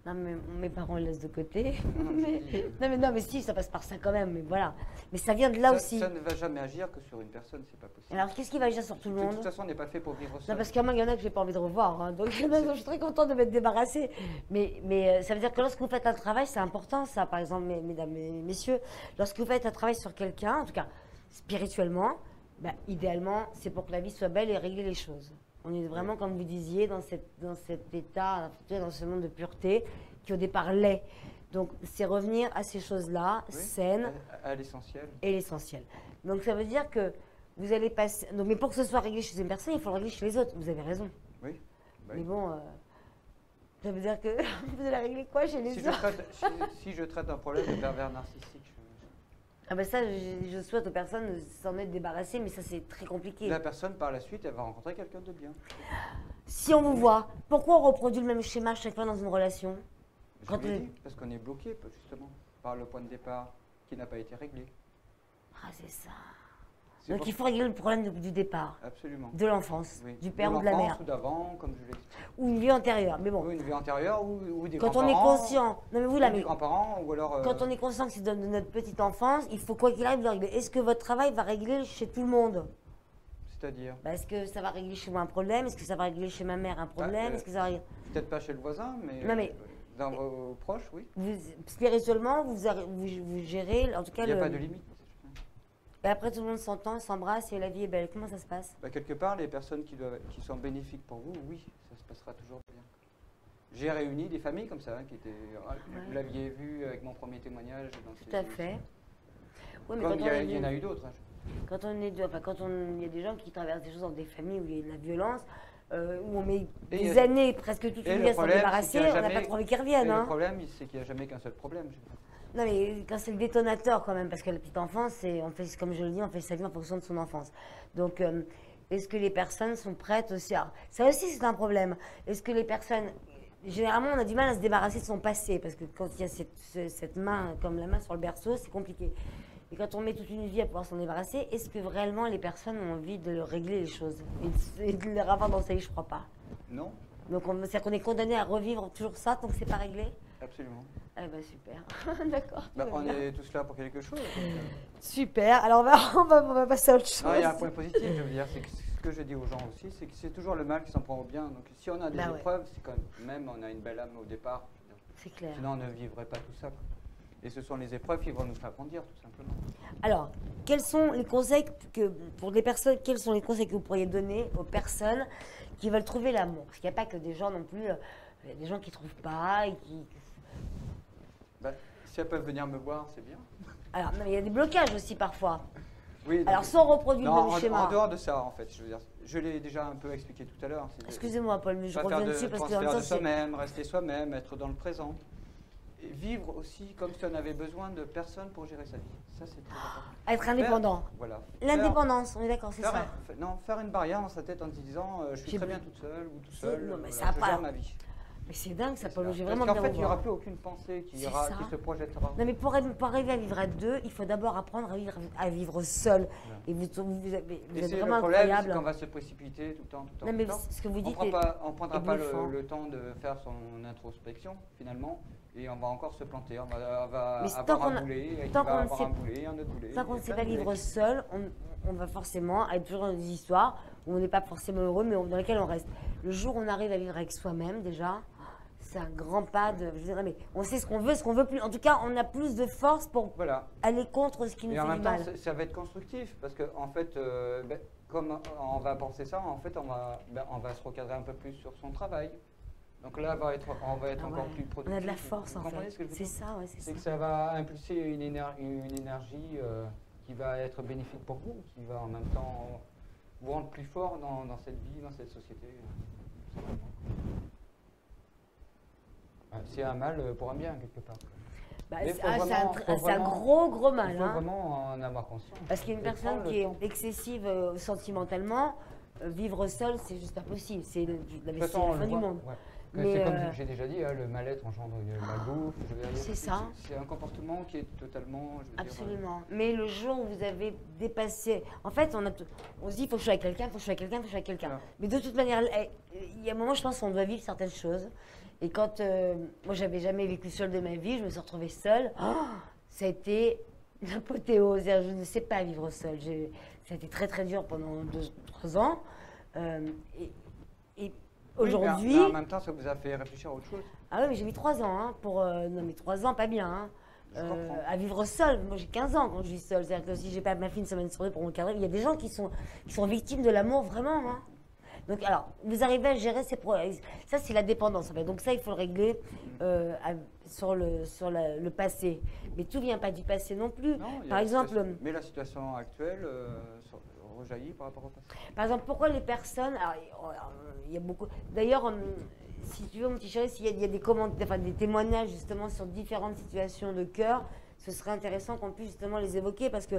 Non, mais mes parents les laissent de côté. Non, Non, mais si, ça passe par ça quand même. Mais voilà. Mais ça vient de là aussi. Ça ne va jamais agir que sur une personne, c'est pas possible. Alors, qu'est-ce qui va agir sur tout le De monde? toute façon, on n'est pas fait pour vivre seul. Non, parce qu'il y en a que j'ai pas envie de revoir. Hein. Donc, je suis très contente de m'être débarrassée. Mais ça veut dire que lorsque vous faites un travail, c'est important, ça, par exemple, mesdames et messieurs. Lorsque vous faites un travail sur quelqu'un, en tout cas spirituellement, ben, idéalement, c'est pour que la vie soit belle et régler les choses. On est vraiment, comme vous disiez, dans cet état, dans ce monde de pureté qui au départ l'est. Donc, c'est revenir à ces choses-là, Oui, saines à l'essentiel. et l'essentiel. Donc, ça veut dire que vous allez passer. Donc, mais pour que ce soit réglé chez une personne, il faut le régler chez les autres. Vous avez raison. Oui. Bah Mais oui. bon, ça veut dire que vous allez régler quoi chez les Si je autres? si je traite un problème de pervers narcissique, Ah ben ça, je souhaite aux personnes de s'en être débarrassées, mais ça c'est très compliqué. la personne par la suite, elle va rencontrer quelqu'un de bien. Si on vous voit, pourquoi on reproduit le même schéma chaque fois dans une relation? Je Quand vous l'ai on est- dit, parce qu'on est bloqué justement par le point de départ qui n'a pas été réglé. Ah c'est ça. C'est Donc pour- il faut régler le problème du départ, Absolument. de l'enfance, Oui. du père ou de la l'enfance mère, ou d'avant, comme je l'ai dit. ou une vie antérieure. Mais bon, Ou une vie antérieure, ou des quand on est grands-parents, conscient, non mais vous ou là, des mais grands-parents, ou alors... quand on est conscient que c'est de notre petite enfance, il faut quoi qu'il arrive le régler. Est-ce que votre travail va régler chez tout le monde? C'est-à-dire, Bah, est-ce que ça va régler chez moi un problème? Est-ce que ça va régler chez ma mère un problème? Est-ce que ça va régler... peut-être pas chez le voisin, mais, Non, mais- dans vos proches, oui. Spirituellement, vous gérez, en tout cas, Il n'y a pas de limite. Et après, tout le monde s'entend, s'embrasse et la vie est belle. Comment ça se passe? Bah, quelque part, les personnes qui sont bénéfiques pour vous, oui, ça se passera toujours bien. J'ai réuni des familles comme ça, qui étaient. Vous l'aviez vu avec mon premier témoignage. Tout à fait. Oui, mais Comme quand il y en a eu d'autres. Hein. quand on est deux, enfin, il y a des gens qui traversent des choses dans des familles où il y a de la violence, où on met des années, presque toute et une le vie à s'en problème, c'est débarrasser, qu'il y a on n'a jamais- pas trop envie qu'ils Et reviennent. le Hein. problème, c'est qu'il n'y a jamais qu'un seul problème. Non, mais quand c'est le détonateur quand même, parce que la petite enfance, on fait, comme je le dis, on fait sa vie en fonction de son enfance. Donc, est-ce que les personnes sont prêtes aussi ça aussi, c'est un problème. Est-ce que les personnes... Généralement, on a du mal à se débarrasser de son passé, parce que quand il y a cette main, comme la main sur le berceau, c'est compliqué. Et quand on met toute une vie à pouvoir s'en débarrasser, est-ce que réellement les personnes ont envie de régler les choses et de les avoir dans sa vie? Je crois pas. Non, Donc, c'est-à-dire qu'on est condamné à revivre toujours ça tant que c'est pas réglé? absolument. Eh ben super. D'accord. Bah, tout va on bien. est tous là pour quelque chose. Super. Alors, on va passer à autre chose. Non, il y a un point positif, je veux dire, c'est que ce que je dis aux gens aussi, c'est que c'est toujours le mal qui s'en prend au bien. Donc si on a des Bah ouais. épreuves, c'est quand même on a une belle âme au départ. C'est clair. Sinon, on ne vivrait pas tout ça. Quoi. Et ce sont les épreuves qui vont nous faire grandir, tout simplement. Alors, quels sont les conseils pour les personnes, quels sont les conseils que vous pourriez donner aux personnes qui veulent trouver l'amour? Parce qu'il n'y a pas que des gens non plus, il y a des gens qui ne trouvent pas et qui... Bah, si elles peuvent venir me voir, c'est bien. Alors, non, mais il y a des blocages aussi parfois. Oui, Alors, sans reproduire non, le même schéma. en dehors de ça, en fait, je veux dire, je l'ai déjà un peu expliqué tout à l'heure. c'est de- Excusez-moi, Paul, mais je pas reviens faire de dessus parce que en transfert même de temps, c'est... soi-même, rester soi-même, être dans le présent. Et vivre aussi comme si on avait besoin de personne pour gérer sa vie. Ça, c'est très important. Être indépendant. Voilà. L'indépendance, on est d'accord, c'est Faire, ça. faire une barrière dans sa tête en se disant je suis J'ai- très bien toute seule ou tout C'est- seul, non, mais voilà, ça a je pas- gère ma vie. Mais c'est dingue, ça, Paul, j'ai Parce vraiment qu'en bien fait, vous il n'y aura voir. plus aucune pensée qui, C'est ira, ça. qui se projettera. Non, mais pour arriver à vivre à deux, il faut d'abord apprendre à vivre seul. Voilà. Et vous êtes Et c'est vraiment le problème, c'est incroyable. qu'on va se précipiter tout le temps, tout le temps. Non, mais tout le temps. ce que vous dites On est... ne prendra pas bluffant. le temps de faire son introspection, finalement, et on va encore se planter. On va Mais avoir tant qu'on un a- boulet, et tant qui va qu'on ne avoir sait- un boulet, un autre boulet. Tant qu'on ne et sait plein pas de vivre boulets. seul, on va forcément être toujours dans des histoires où on n'est pas forcément heureux, mais dans lesquelles on reste. Le jour où on arrive à vivre avec soi-même, déjà, c'est un grand pas de... Je veux dire, mais on sait ce qu'on veut plus. En tout cas, on a plus de force pour Voilà. aller contre ce qui nous Et en fait même du temps, mal. ça va être constructif, parce que en fait, comme on va penser ça, en fait, on va se recadrer un peu plus sur son travail. Donc là, on va être Ah encore ouais. plus productif. On a de la force, Vous en comprenez fait. ce que je veux C'est dire? ça, ouais, c'est C'est ça. que ça va impulser une énergie qui va être bénéfique pour vous, qui va en même temps vous rendre plus fort dans cette vie, dans cette société. tout simplement. C'est un mal pour un bien, quelque part. Bah, Mais c'est faut vraiment- faut c'est un vraiment- gros Il mal. faut Hein. vraiment en avoir conscience. Parce qu'il y a une Et personne prendre qui le est temps. excessive sentimentalement, vivre seule, c'est juste pas possible. C'est la De toute vessie façon, on la le fin du voit, monde. ouais. C'est comme j'ai déjà dit, hein, le mal-être engendre une malbouffe. Je veux dire, C'est ça. C'est un comportement qui est totalement. Je veux dire, Absolument. Mais le jour où vous avez dépassé. En fait, on se dit, il faut que je sois avec quelqu'un, il faut que je sois avec quelqu'un, il faut que je sois avec quelqu'un. Voilà. Mais de toute manière, il y a un moment, je pense qu'on doit vivre certaines choses. Et quand. Moi, j'avais jamais vécu seule de ma vie, je me suis retrouvée seule. Oh, ça a été l'apothéose. Je ne sais pas vivre seule. Ça a été très, très dur pendant 2-3 ans. Et aujourd'hui. Mais en même temps, ça vous a fait réfléchir à autre chose. Ah oui, mais j'ai mis 3 ans hein, pour. Non, mais 3 ans, pas bien. Hein. Je comprends. À vivre seule. Moi, j'ai 15 ans quand je vis seule. C'est-à-dire que si j'ai pas ma fille une semaine sur deux pour mon cadre, il y a des gens qui sont victimes de l'amour, vraiment. Hein. Donc, alors, vous arrivez à gérer ces problèmes. Ça, c'est la dépendance, en fait. Donc, ça, il faut le régler sur le passé. Mais tout vient pas du passé non plus. Non, il y a Par la exemple. situation- mais la situation actuelle rejaillit par rapport au passé. Par exemple, pourquoi les personnes. Alors, il y a beaucoup. D'ailleurs, si tu veux, mon petit chéri, s'il y a des commentaires, enfin, des témoignages justement sur différentes situations de cœur, ce serait intéressant qu'on puisse justement les évoquer parce que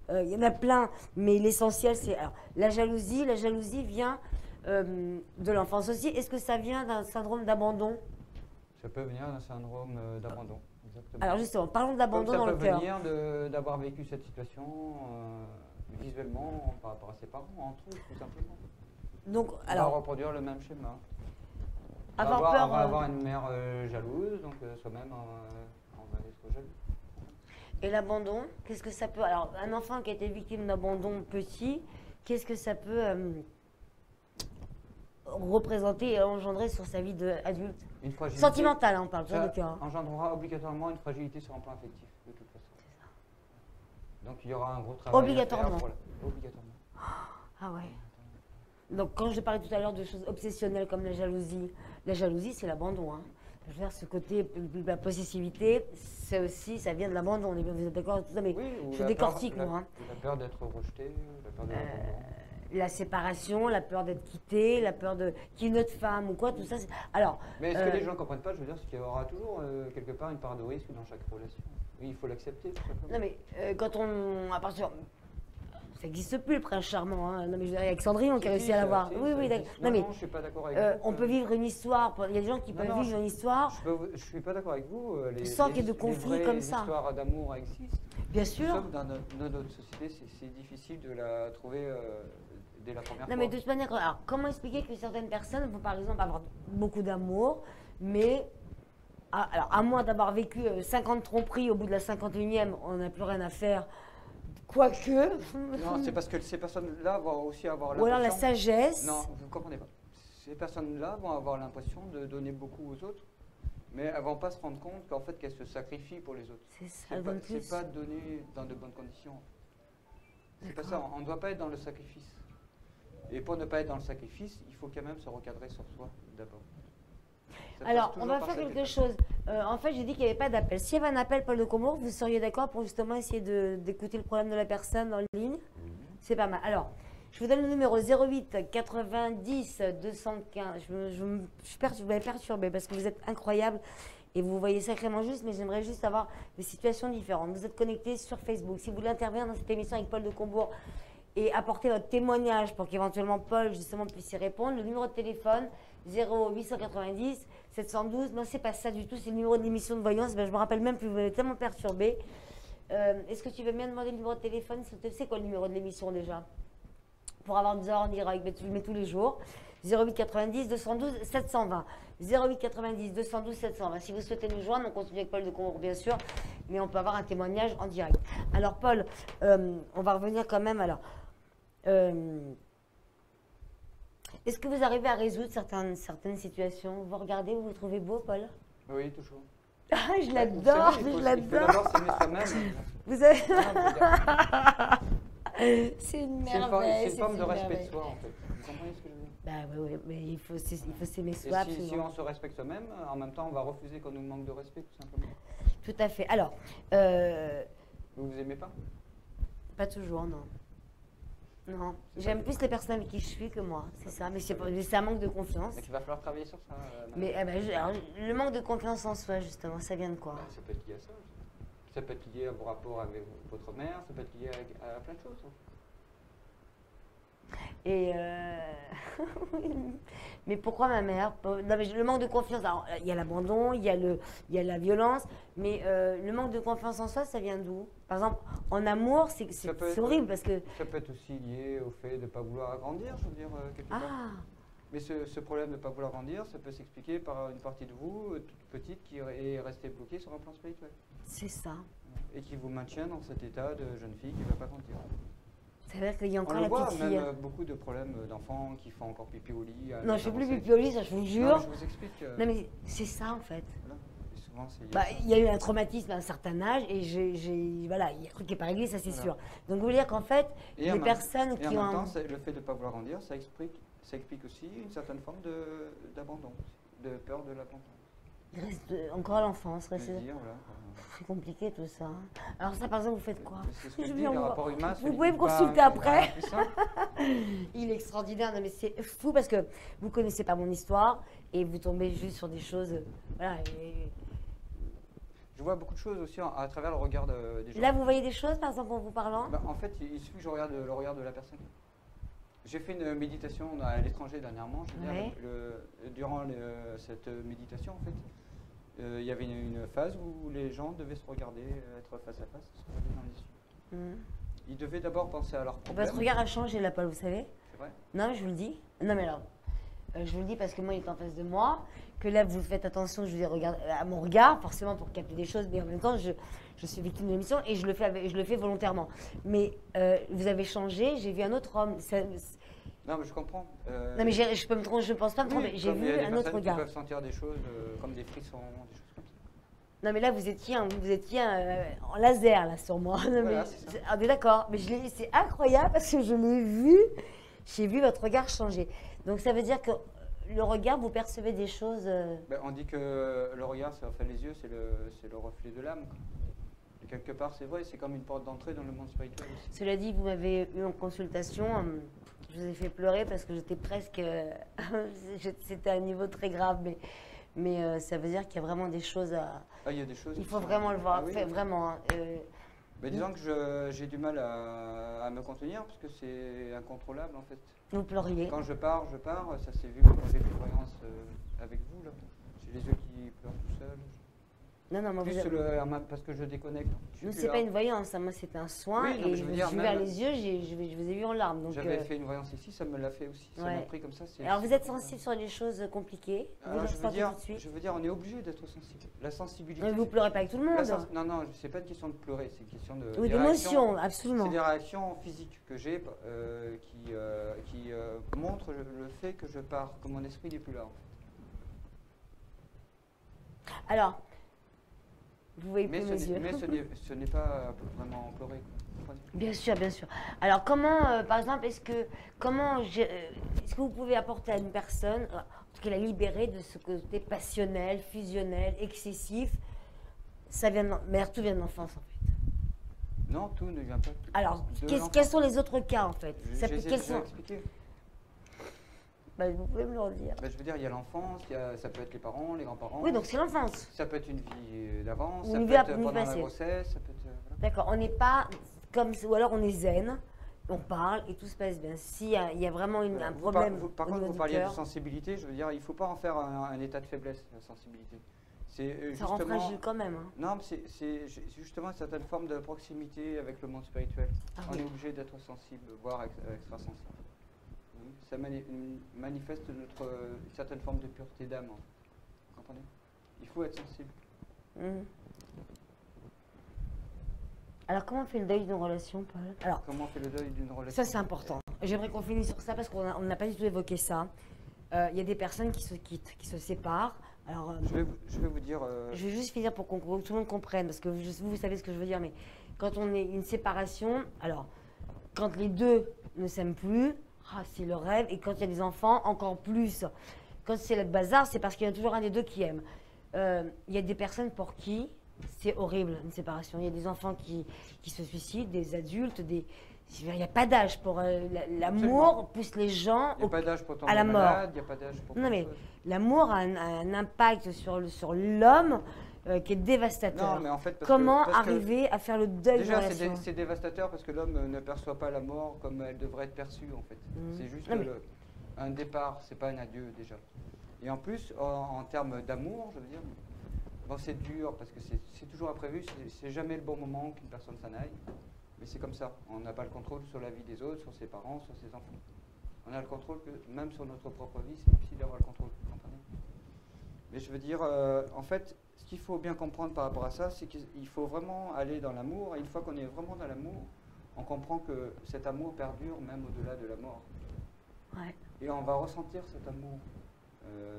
il y en a plein. Mais l'essentiel, c'est. Alors, la jalousie. La jalousie vient de l'enfance aussi. Est-ce que ça vient d'un syndrome d'abandon? Ça peut venir d'un syndrome d'abandon. Exactement. Alors, justement, parlons d'abandon dans le Comme cœur. ça peut venir d'avoir vécu cette situation visuellement par rapport à ses parents, entre eux, tout simplement. Donc, On va alors, reproduire le même schéma. avoir on peur. va avoir une mère jalouse, donc soi-même on va être jaloux. Et l'abandon, qu'est-ce que ça peut. Alors, un enfant qui a été victime d'abandon petit, qu'est-ce que ça peut représenter et engendrer sur sa vie d'adulte? Une fragilité. Sentimentale, hein, on parle, Ça de cœur. Hein. engendrera obligatoirement une fragilité sur un plan affectif, de toute façon. Donc il y aura un gros travail. Obligatoirement. À faire obligatoirement. Ah ouais. Donc, quand je parlais tout à l'heure de choses obsessionnelles comme la jalousie, c'est l'abandon. Hein. Je veux dire, ce côté, la possessivité, c'est aussi, ça vient de l'abandon. Vous êtes d'accord avec tout ça? Mais Oui, ou je la décortique, peur, moi. Hein. la peur d'être rejeté, la peur de l'abandon. La séparation, la peur d'être quitté, la peur qu'il y ait une autre femme ou quoi, tout ça. Alors, Mais est-ce que les gens ne comprennent pas? Je veux dire, c'est qu'il y aura toujours quelque part une part de risque dans chaque relation. Oui, il faut l'accepter, tout simplement. non mais quand on, à partir, ça n'existe plus le prince charmant. Hein. Non mais je veux dire, avec Cendrillon qui a réussi à l'avoir. Oui, oui, d'accord. Non, Non mais non, je suis pas d'accord avec vous. on peut vivre une histoire. Il y a des gens qui peuvent vivre une histoire. Je suis pas d'accord avec vous. Sans qu'il y ait de conflits comme ça. Les histoires d'amour existent. Bien sûr. Sauf dans notre société, c'est difficile de la trouver dès la première fois. Non mais de toute manière, alors, comment expliquer que certaines personnes vont par exemple avoir beaucoup d'amour, mais alors à moins d'avoir vécu 50 tromperies au bout de la 51e, on n'a plus rien à faire. Quoique. Non, c'est parce que ces personnes-là vont aussi avoir Ou alors l'impression. la sagesse. Non, vous ne comprenez pas. Ces personnes-là vont avoir l'impression de donner beaucoup aux autres, mais elles ne vont pas se rendre compte qu'en fait qu'elles se sacrifient pour les autres. C'est ça, elles donnent plus. C'est pas donner dans de bonnes conditions. C'est pas ça, on ne doit pas être dans le sacrifice. Et pour ne pas être dans le sacrifice, il faut quand même se recadrer sur soi d'abord. Alors, on va faire quelque chose. En fait, j'ai dit qu'il n'y avait pas d'appel. S'il y avait un appel, Paul de Combourg, vous seriez d'accord pour justement essayer d'écouter le problème de la personne en ligne? C'est pas mal. Alors, je vous donne le numéro 08 90 215. Je vais perturber parce que vous êtes incroyable et vous voyez sacrément juste, mais j'aimerais juste avoir des situations différentes. Vous êtes connectés sur Facebook. Si vous voulez intervenir dans cette émission avec Paul de Combourg et apporter votre témoignage pour qu'éventuellement Paul justement puisse y répondre, le numéro de téléphone 0890 712, non c'est pas ça du tout, c'est le numéro de l'émission de voyance, ben, je me rappelle même plus, vous m'avez tellement perturbé. Est-ce que tu veux bien demander le numéro de téléphone? C'est quoi le numéro de l'émission déjà? Pour avoir des heures en direct, mais tu le mets tous les jours. 0890 212 720. 0890 212 720. Si vous souhaitez nous joindre, on continue avec Paul de Combourg bien sûr, mais on peut avoir un témoignage en direct. Alors Paul, on va revenir quand même alors. Est-ce que vous arrivez à résoudre certaines situations? Vous regardez, vous vous trouvez beau, Paul? Oui, toujours. Ah, je l'adore, je Il faut l'adore. d'abord s'aimer soi-même. Vous avez... Non, c'est une c'est merveille. une forme de respect de soi, en fait. Vous comprenez ce que je veux dire? Bah oui, mais il faut s'aimer Et soi. si on se respecte soi-même, en même temps, on va refuser qu'on nous manque de respect, tout simplement. Tout à fait. Alors, Vous vous aimez pas? pas toujours, non. Non, j'aime plus les personnes avec qui je suis que moi, c'est ça. Mais c'est un manque de confiance. Mais il va falloir travailler sur ça. Mais alors, le manque de confiance en soi, justement, ça vient de quoi? Ça peut être lié à ça. Ça peut être lié à vos rapports avec votre mère, ça peut être lié à plein de choses. Et mais pourquoi ma mère? Non, mais le manque de confiance. Alors, il y a l'abandon, il y a la violence, mais le manque de confiance en soi, ça vient d'où? Par exemple, en amour, Ça peut c'est être- horrible parce que Ça peut être aussi lié au fait de ne pas vouloir agrandir, je veux dire, quelque part. ah, Mais ce problème de ne pas vouloir grandir, ça peut s'expliquer par une partie de vous, toute petite, qui est restée bloquée sur un plan spirituel. c'est ça. Et qui vous maintient dans cet état de jeune fille qui ne va pas grandir. Ça veut dire qu'il y a On encore le la voit, petite même fille. beaucoup de problèmes d'enfants qui font encore pipi au lit. à Non, l'âge je fais plus avancé. pipi au lit, ça je vous Non, jure. je vous explique. Non, mais c'est ça en fait. Voilà. Et souvent, c'est lié Bah, à ça. il y a eu un traumatisme à un certain âge et voilà, il y a un truc qui n'est pas réglé, ça c'est Voilà. sûr. Donc vous voulez dire qu'en fait, Et en les même- personnes Et en qui même ont temps, le fait de ne pas vouloir grandir, ça explique aussi une certaine forme d'abandon, de peur de l'abandon. il reste encore à l'enfance, De reste- dire, voilà, c'est compliqué tout ça. Alors ça par exemple, vous faites quoi? c'est ce que je Je dis, viens le vous rapport humain. Vous pouvez me consulter hein. après. C'est ça. Il est extraordinaire, non mais c'est fou parce que vous connaissez pas mon histoire et vous tombez juste sur des choses, voilà. Je vois beaucoup de choses aussi à travers le regard des gens. Là vous voyez des choses par exemple en vous parlant? Bah, en fait, il suffit que je regarde le regard de la personne. J'ai fait une méditation à l'étranger dernièrement. Je veux dire, Ouais. durant cette méditation, en fait, il y avait une phase où les gens devaient se regarder, être face à face, se regarder dans les yeux. Hmm. Ils devaient d'abord penser à leurs problèmes. Votre regard a changé là, Paul, vous savez? C'est vrai. Non, je vous le dis. Non, mais alors, je vous le dis parce que moi, il est en face de moi, que là, vous faites attention, je vous ai regardé à mon regard, forcément pour capter des choses, mais en même temps, je suis victime de l'émission et je le fais volontairement. Mais vous avez changé, j'ai vu un autre homme. Non, mais je comprends. Non, mais je peux me tromper, je pense pas me oui, tromper. J'ai comme il y vu a des un autre personnes regard. qui peuvent sentir des choses comme des frissons, des choses comme ça. Non, mais là, vous étiez en laser, là, sur moi. Non, Voilà, mais, c'est ça. on est d'accord. Mais c'est incroyable parce que je l'ai vu. J'ai vu votre regard changer. Donc, ça veut dire que le regard, vous percevez des choses. Ben, on dit que le regard, enfin les yeux, c'est le reflet de l'âme. Quoi. Et quelque part, c'est vrai, c'est comme une porte d'entrée dans le monde spirituel aussi. Cela dit, vous m'avez eu en consultation. Je vous ai fait pleurer parce que j'étais presque. C'était à un niveau très grave. Mais ça veut dire qu'il y a vraiment des choses à. Ah, il y a des choses. Il qui faut sont- vraiment le voir. Ah oui, oui. Vraiment. Hein. Ben, disons que j'ai du mal à me contenir parce que c'est incontrôlable en fait. Vous pleuriez. Quand je pars, ça s'est vu quand j'ai fait une voyance avec vous là. J'ai les yeux qui pleurent tout seuls. Non, non, moi, Plus parce que je déconnecte. Je suis nous, plus c'est là. pas une voyance, hein. Moi c'est un soin Oui, non, mais et je je veux me dire, suis même- ouvert les yeux, je vous ai vu en larmes. Donc, J'avais fait une voyance ici, ça me l'a fait aussi. Ça m'a ouais. pris comme ça. alors vous êtes sensible sur des choses compliquées, vous Alors, le je veux ressentez dire, tout de suite. je veux dire, on est obligé d'être sensible. La sensibilité. Mais vous c'est- pleurez pas avec tout le monde. Non, non, c'est pas une question de pleurer, c'est une question de. Oui, des d'émotion, réactions- absolument. C'est des réactions physiques que j'ai qui montrent le fait que je pars, que mon esprit n'est plus là. En fait. Alors, vous voyez plus mes yeux. Mais ce n'est pas vraiment pleurer. Quoi. Vous comprenez. Bien sûr, bien sûr. Alors comment, par exemple, est-ce que vous pouvez apporter à une personne, en tout cas la libérer de ce côté passionnel, fusionnel, excessif? Ça vient, mais tout vient de l'enfance en fait. Non, tout ne vient pas. Alors, de quels l'enfance. sont les autres cas en fait? J'ai Quels déjà sont expliqué. Bah, vous pouvez me le redire. Ben, je veux dire, il y a l'enfance, ça peut être les parents, les grands-parents. Oui, donc c'est l'enfance. Ça peut être une vie d'avance, Une ça vie peut être une vie pendant la passée. grossesse, ça peut être. Voilà. D'accord, on n'est pas comme, ou alors on est zen, on parle et tout se passe bien. S'il y a vraiment un problème Par au contre, niveau vous du parliez de cœur, sensibilité, je veux dire, il ne faut pas en faire un état de faiblesse, la sensibilité. C'est ça rend justement. fragile quand même. Hein. Non, mais c'est justement une certaine forme de proximité avec le monde spirituel. Ah On oui. est obligé d'être sensible, voire extrasensible. Oui, ça manifeste une certaine forme de pureté d'âme. Vous comprenez? Il faut être sensible. Mhm. Alors comment on fait le deuil d'une relation, Paul? Alors, Comment on fait le deuil d'une relation? ça c'est important. J'aimerais qu'on finisse sur ça parce qu'on n'a pas du tout évoqué ça. Il y a des personnes qui se quittent, qui se séparent. Alors, Je vais vous dire. je vais juste finir pour que tout le monde comprenne, parce que vous savez ce que je veux dire, mais quand on est une séparation, alors, quand les deux ne s'aiment plus, c'est le rêve, et quand il y a des enfants, encore plus. Quand c'est le bazar, c'est parce qu'il y a toujours un des deux qui aime. Il y a des personnes pour qui c'est horrible, une séparation. Il y a des enfants qui se suicident, des adultes, il n'y a pas d'âge pour l'amour, Absolument. pousse les gens Il n'y a pas d'âge pour tomber à la mort. malade, il n'y a pas d'âge pour. Non, plein de mais choses. l'amour a un impact sur l'homme qui est dévastateur. Non, mais en fait, Comment parce que arriver à faire le deuil d'une déjà, relation? c'est dévastateur parce que l'homme ne perçoit pas la mort comme elle devrait être perçue, en fait. C'est juste Non, mais- un départ, c'est pas un adieu, déjà. Et en plus, en termes d'amour, je veux dire, bon, c'est dur parce que c'est toujours imprévu, c'est jamais le bon moment qu'une personne s'en aille. Mais c'est comme ça, on n'a pas le contrôle sur la vie des autres, sur ses parents, sur ses enfants. On a le contrôle que même sur notre propre vie, c'est difficile d'avoir le contrôle, vous comprenez? Mais je veux dire, en fait, ce qu'il faut bien comprendre par rapport à ça, c'est qu'il faut vraiment aller dans l'amour. Et une fois qu'on est vraiment dans l'amour, on comprend que cet amour perdure même au-delà de la mort. Ouais. Et on va ressentir cet amour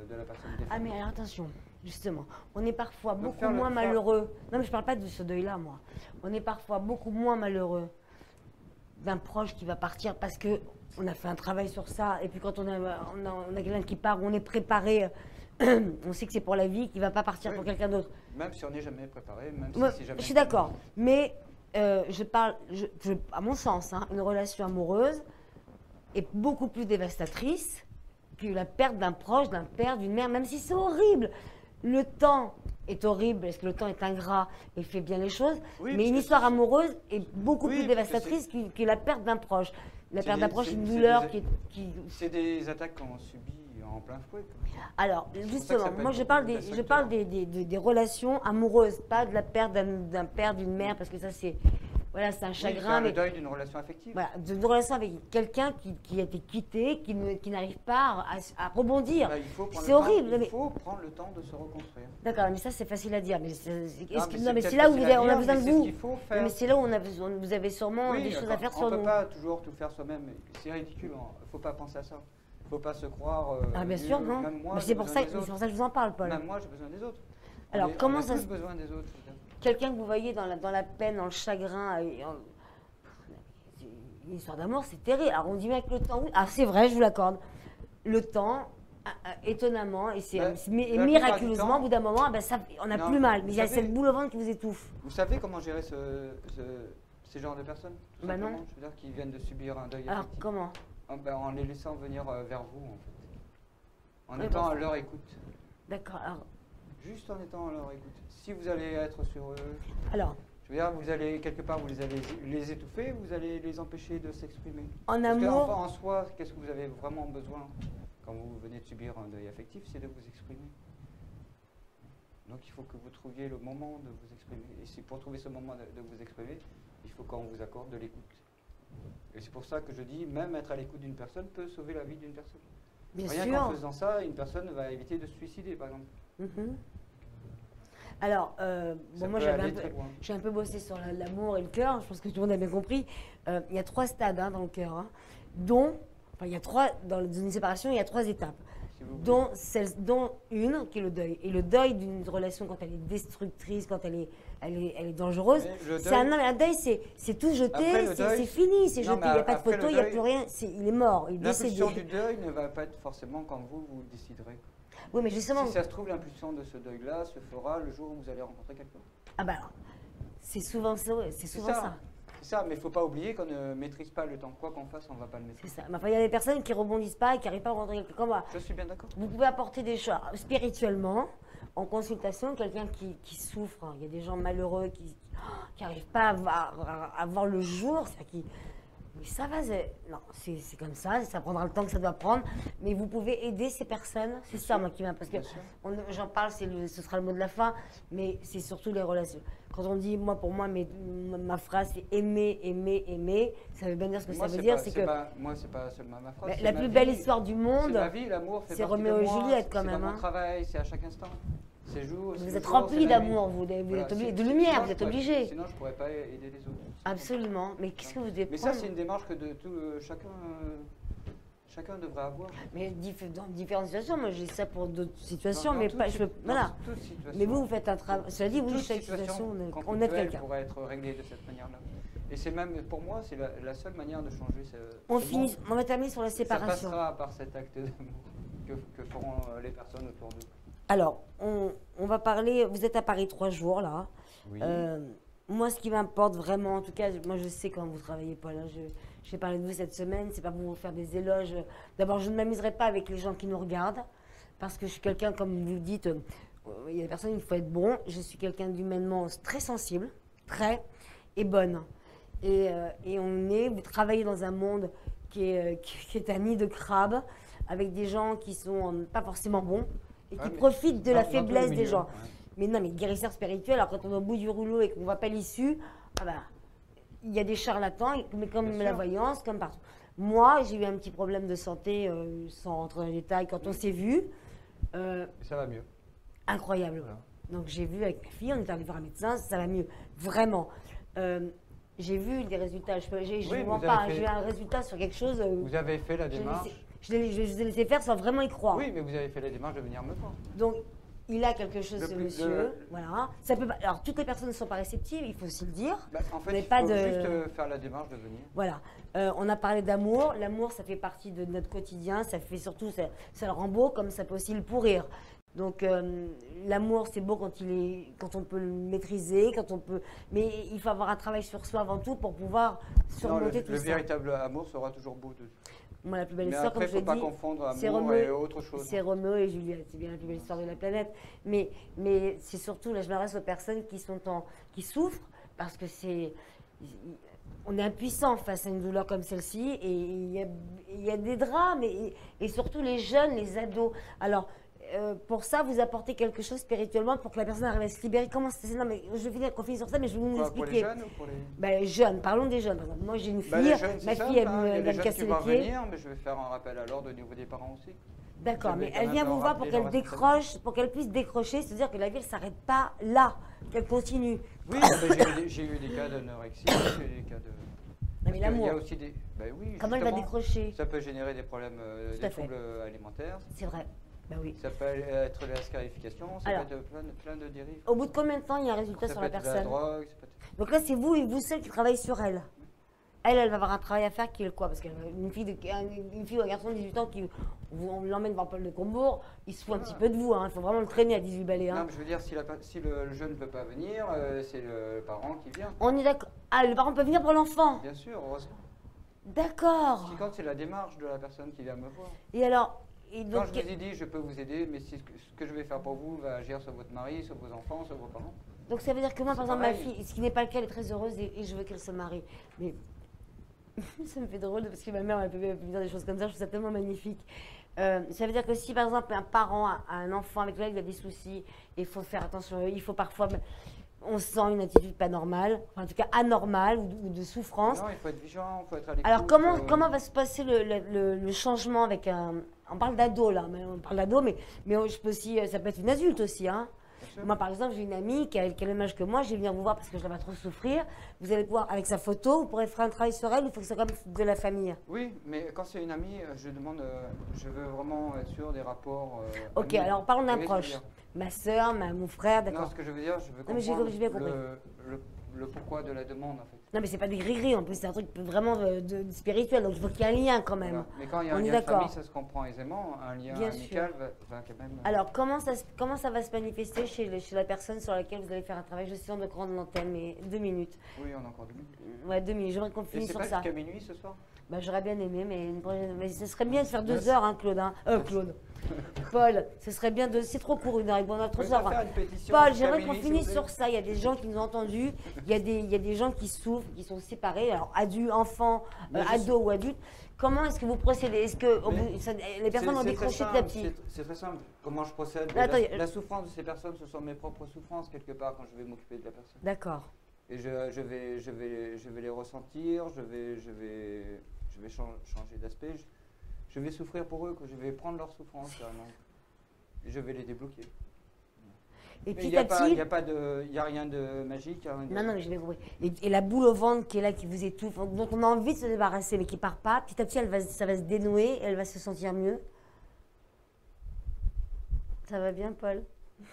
de la personne défunte. Ah mais alors attention, justement, on est parfois Donc, beaucoup faire le- moins faire- malheureux. Non mais je parle pas de ce deuil-là, moi. On est parfois beaucoup moins malheureux d'un proche qui va partir parce que on a fait un travail sur ça. Et puis quand on a quelqu'un qui part, on est préparé. On sait que c'est pour la vie, qu'il ne va pas partir Oui. pour quelqu'un d'autre. Même si on n'est jamais préparé, même si Moi, c'est jamais... je suis d'accord. Mais je parle, à mon sens, hein, une relation amoureuse est beaucoup plus dévastatrice que la perte d'un proche, d'un père, d'une mère, même si c'est horrible. Le temps est horrible, parce que le temps est ingrat et fait bien les choses, Oui, mais parce une que histoire c'est- amoureuse est beaucoup Oui, plus parce que dévastatrice que la perte d'un proche. La C'est perte d'un des- proche, c'est- c'est une c'est douleur des- qui... C'est des attaques qu'on subit en plein fouet. Alors, pour ça que justement, ça peut moi être je parle, beaucoup je parle des relations amoureuses, pas de la perte d'un père, d'une mère, parce que ça c'est voilà, c'est un Oui, chagrin. faire le Mais deuil d'une relation affective. voilà, d'une relation avec quelqu'un qui a été quitté, qui n'arrive pas à rebondir. Bah, il faut prendre C'est le temps- horrible, mais- Il faut prendre le temps de se reconstruire. D'accord, mais ça c'est facile à dire. Mais Non, mais c'est c'est là où peut-être on a facile à besoin de dire, mais c'est vous. ce qu'il faut Non, faire. mais c'est là où vous avez sûrement Oui, des choses à enfin, faire on sur ne peut nous. pas toujours tout faire soi-même. C'est ridicule. Il ne faut pas penser à ça. Il ne faut pas se croire. Ah bien mieux. sûr, non. Même moi, Mais j'ai c'est pour besoin ça, des c'est autres. pour ça que je vous en parle, Paul. Même moi, j'ai besoin des autres. Alors, on comment a ça tous se- besoin des autres. je veux dire. Quelqu'un que vous voyez dans la peine, dans le chagrin, une histoire d'amour, c'est terrible. Alors on dit bien que le temps, oui. Ah c'est vrai, je vous l'accorde. Le temps, étonnamment, et Ben, et la plupart miraculeusement, du temps- au bout d'un moment, ben, ça, on n'a Non, plus mal. Mais vous il y a savez- cette boule au ventre qui vous étouffe. Vous savez comment gérer ces genres de personnes tout Bah non. simplement. Je veux dire, qui viennent de subir un deuil Alors affectif. comment? En les laissant venir vers vous, en fait. En Oui, étant parce- à leur écoute. D'accord. Juste en étant à leur écoute. Si vous allez être sur eux, Alors, je veux dire, vous allez quelque part, vous allez les étouffer, vous allez les empêcher de s'exprimer. en Parce que, amour, en soi, qu'est-ce que vous avez vraiment besoin quand vous venez de subir un deuil affectif, c'est de vous exprimer. Donc il faut que vous trouviez le moment de vous exprimer. Et si pour trouver ce moment de vous exprimer, il faut qu'on vous accorde de l'écoute. Et c'est pour ça que je dis, même être à l'écoute d'une personne peut sauver la vie d'une personne. bien Rien sûr. qu'en faisant ça, une personne va éviter de se suicider, par exemple. Mhm. Alors, Ça moi peut j'avais aller très loin. j'ai un peu bossé sur l'amour et le cœur, je pense que tout le monde a bien compris. Il y a 3 stades hein, dans le cœur, hein, il y a 3, dans une séparation, il y a 3 étapes, Si vous voulez. dont une qui est le deuil. Et le deuil d'une relation, quand elle est destructrice, quand elle est dangereuse, Mais le c'est deuil- un deuil, c'est tout jeté, Après le deuil- c'est fini, c'est Non, jeté, mais il n'y a pas de après photo, le il n'y a deuil- plus rien, il est mort, il est L'impulsion décédé. du deuil ne va pas être forcément quand vous déciderez. Oui, mais justement, Si ça se trouve, l'impulsion de ce deuil-là se fera le jour où vous allez rencontrer quelqu'un. ah bah, c'est souvent ça. C'est souvent ça. C'est ça, mais il ne faut pas oublier qu'on ne maîtrise pas le temps. Quoi qu'on fasse, on ne va pas le C'est maîtriser. ça. Mais enfin, il y a des personnes qui rebondissent pas et qui n'arrivent pas à rentrer quelqu'un comme moi. Je suis bien d'accord. Vous pouvez apporter des choses spirituellement, en consultation, quelqu'un qui souffre. Il y a des gens malheureux qui n'arrivent pas à voir le jour. Mais ça va, non, c'est comme ça prendra le temps que ça doit prendre. Mais vous pouvez aider ces personnes. C'est ça, moi, qui m'a. Parce que Bien sûr. j'en parle, ce sera le mot de la fin, mais c'est surtout les relations. Quand on dit, pour moi, ma phrase, c'est aimer, aimer, aimer, ça veut bien dire ce que Moi, ça veut c'est dire. pas- C'est c'est que pas- moi, c'est pas seulement ma phrase. la c'est la ma plus belle vie. histoire du C'est monde, ma vie, l'amour fait c'est partie de Roméo et moi, Juliette, quand c'est même, dans hein. mon travail, c'est à chaque instant. C'est jour, vous c'est êtes jour, c'est rempli la nuit. d'amour, vous Voilà, êtes obligé, de sinon, lumière, je vous êtes pourrais- obligé. Sinon, je ne pourrais pas aider les autres. Absolument. Mais qu'est-ce que vous devez Mais ça, prendre? c'est une démarche que de tout, chacun devrait avoir. Mais dans différentes situations, moi j'ai ça pour d'autres situations, Dans mais toute pas. si- voilà. dans toute situation. Mais vous faites un travail. Cela dit, oui, Toute chaque situation, on aide conflictuelle quelqu'un. pourrait être réglée de cette manière-là. Et c'est même, pour moi, c'est la seule manière de changer ce On ce finit, monde. on va terminer sur la Ça séparation. passera par cet acte d'amour que feront les personnes autour d'eux. Alors, on va parler. Vous êtes à Paris 3 jours là. Oui. Moi, ce qui m'importe vraiment, en tout cas, moi je sais quand vous travaillez, Paul. Hein, j'ai parlé de vous cette semaine, c'est pas pour vous faire des éloges. D'abord, je ne m'amuserai pas avec les gens qui nous regardent, parce que je suis quelqu'un, comme vous le dites, Il y a des personnes, il faut être bon. Je suis quelqu'un d'humainement très sensible, très, et bonne. Vous travaillez dans un monde qui est un nid de crabes, avec des gens qui sont pas forcément bons, et qui profitent de la faiblesse des gens. Ouais. Mais non, mais guérisseur spirituel, alors quand on est au bout du rouleau et qu'on ne voit pas l'issue, ah bah, il y a des charlatans, mais comme Bien la sûr. voyance, comme partout. Moi, j'ai eu un petit problème de santé, sans rentrer dans les détails, quand on s'est vu. Et ça va mieux. Incroyable. Voilà. Donc j'ai vu avec ma fille, on est allé voir un médecin, ça va mieux. Vraiment. J'ai vu des résultats. Je ne vous mens avez pas, fait- j'ai eu un résultat sur quelque chose. Vous avez fait la je l'ai démarche. laissé- je les ai laissés faire sans vraiment y croire. Oui, mais vous avez fait la démarche de venir me voir. Donc, il a quelque chose, Le ce plus- monsieur. le- Voilà. Ça peut pas- alors, toutes les personnes ne sont pas réceptives, il faut aussi le dire. Bah, en fait, Mais il pas faut de- juste faire la démarche de venir. Voilà. On a parlé d'amour. L'amour, ça fait partie de notre quotidien. Ça fait surtout, ça le rend beau, comme ça peut aussi le pourrir. Donc, l'amour, c'est beau quand on peut le maîtriser, mais il faut avoir un travail sur soi avant tout pour pouvoir Non, surmonter tout le ça. véritable amour sera toujours beau. Moi, la plus belle Mais histoire, après, comme il je ne l'ai faut pas dit, confondre c'est amour Roméo- et autre chose. c'est Roméo et Juliette, c'est bien la plus belle histoire de la planète. Mais c'est surtout, là, je m'adresse aux personnes qui souffrent parce que on est impuissant face à une douleur comme celle-ci et il y a des drames et surtout les jeunes, les ados. Alors, pour ça, vous apportez quelque chose spirituellement pour que la personne arrive à se libérer. Comment c'est? Non, mais je vais finir qu'on finisse sur ça, mais je vais vous Quoi, pour les expliquer. jeunes ou pour les... Ben, les jeunes, parlons des jeunes. Par exemple, moi, j'ai une fille, Bah, les jeunes, ma c'est fille, simple, elle hein. Il y a me des jeunes casse qui les vont pieds. venir, mais je vais faire un rappel à l'ordre au niveau des parents aussi. D'accord, Je vais mais quand elle même vient leur vous voir pour rappeler qu'elle leur décroche, pour qu'elle puisse décrocher, c'est-à-dire que la vie ne s'arrête pas là, qu'elle continue. Oui, mais j'ai eu des cas d'anorexie, j'ai eu des cas de... Non, mais Parce qu'il y a l'amour, aussi des... Ben oui, comment elle va justement, décrocher? ça peut générer des problèmes, Tout à des fait. troubles alimentaires. C'est vrai, ben oui. Ça peut être la scarification, ça Alors, peut être plein de dérives. Au bout de combien de temps il y a un résultat Ça sur peut la être de la personne? drogue, ça peut être... Donc là, c'est vous et vous seul qui travaillez sur elle. Elle va avoir un travail à faire qui est le quoi? Parce qu'une fille ou un garçon de 18 ans on l'emmène voir Paul de Combourg, il se fout un petit peu de vous. Hein. Il faut vraiment le traîner à 18 balais. Hein. Non, mais je veux dire, si le jeune ne peut pas venir, c'est le parent qui vient. On est d'accord. Ah, le parent peut venir pour l'enfant. Bien sûr, heureusement. D'accord. Ce qui compte, c'est la démarche de la personne qui vient me voir. Et alors, Quand je vous ai dit, je peux vous aider, mais si ce que je vais faire pour vous va agir sur votre mari, sur vos enfants, sur vos parents. donc ça veut dire que moi, par C'est exemple, ma pareil. fille, ce qui n'est pas le cas, elle est très heureuse et je veux qu'elle se marie. Mais ça me fait drôle parce que ma mère elle peut me dire des choses comme ça, je trouve ça tellement magnifique. Ça veut dire que si par exemple un parent a un enfant avec lequel il a des soucis, il faut faire attention, il faut parfois, on sent une attitude pas normale, enfin, en tout cas anormale ou de souffrance. Non, il faut être vigilant, il faut être à l'écoute. Alors comment va se passer le changement avec un... On parle d'ado là, on parle d'ado, mais je peux aussi, ça peut être une adulte aussi. Hein. Bien sûr. Moi, par exemple, j'ai une amie qui a le même âge que moi. Je vais venir vous voir parce que je la vois trop souffrir. Vous allez pouvoir, avec sa photo, vous pourrez faire un travail sur elle. Il faut que ce soit comme de la famille. Oui, mais quand c'est une amie, je demande, je veux vraiment être sûr des rapports. Ok, amis. alors parlons d'un Vous voyez proche. ce que je veux dire? Ma soeur, mon frère, Non, d'accord. ce que je veux dire, je veux Non, mais j'ai comprendre bien compris. le pourquoi de la demande, en fait. Non, mais c'est pas des gris-gris. En plus, c'est un truc vraiment de spirituel. Donc, il faut qu'il y ait un lien quand même. Voilà. Mais quand il y a On un est lien de d'accord. famille, ça se comprend aisément. Un lien Bien amical va quand même... Alors, comment ça va se manifester chez la personne sur laquelle vous allez faire un travail? Je suis en de grande l'antenne, mais 2 minutes. Oui, on a encore 2 minutes. Ouais, 2 minutes. J'aimerais qu'on Et finisse c'est sur pas ça. jusqu'à minuit ce soir? Bah, j'aurais bien aimé, mais ce serait bien de faire 2 Merci. heures, hein, Claude. Hein. Claude. Paul, ce serait bien de. C'est trop court, 1 heure. On a trop On peut ça. pas faire une pétition Paul, jusqu'à j'aimerais qu'on minuit, finisse s'il vous sur ça. Il y a des gens qui nous ont entendus. Il y a des gens qui souffrent, qui sont séparés. Alors, adultes, enfants, Mais je ados ou adultes. Comment est-ce que vous procédez? Est-ce que les personnes ont C'est très décroché petit à simple, petit? C'est très simple. Comment je procède? Attends, La souffrance de ces personnes, ce sont mes propres souffrances quelque part quand je vais m'occuper de la personne. D'accord. Et je vais les ressentir, je vais changer d'aspect, je vais souffrir pour eux, que je vais prendre leur souffrance carrément. Et je vais les débloquer. Et Mais il petit à petit. n'y a rien de magique. Rien de... Non, non, mais je l'ai compris. Et la boule au ventre qui est là, qui vous étouffe, dont on a envie de se débarrasser, mais qui part pas, petit à petit, ça va se dénouer, elle va se sentir mieux. Ça va bien, Paul?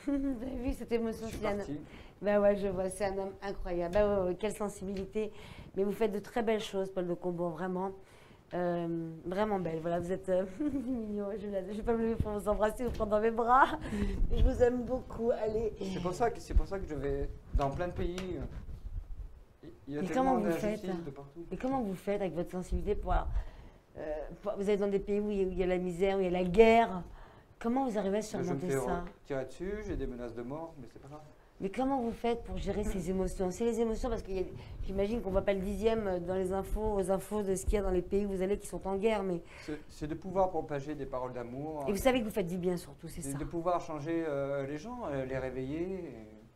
Vous avez vu cette Je émotion? suis c'est un- parti. Ben ouais, je vois, c'est un homme incroyable. Ben ouais, ouais, quelle sensibilité. Mais vous faites de très belles choses, Paul de Combourg, vraiment. Vraiment belle. Voilà, vous êtes mignon. Je vais pas me lever pour vous embrasser, vous prendre dans mes bras. Je vous aime beaucoup. Allez. C'est pour ça que je vais dans plein de pays. Il y a Mais tellement comment vous faites, d'injustices hein de partout. Et comment vous faites avec votre sensibilité vous êtes dans des pays où il y a la misère, où il y a la guerre. Comment vous arrivez à Je me surmonter fais ça? tirer dessus, j'ai des menaces de mort, mais c'est pas grave. Mais comment vous faites pour gérer ces émotions? C'est les émotions parce que j'imagine qu'on ne voit pas le 10e dans les infos, aux infos de ce qu'il y a dans les pays où vous allez qui sont en guerre. Mais... C'est de pouvoir propager des paroles d'amour. Et vous savez que vous faites du bien surtout, c'est ça. De pouvoir changer les gens, les réveiller.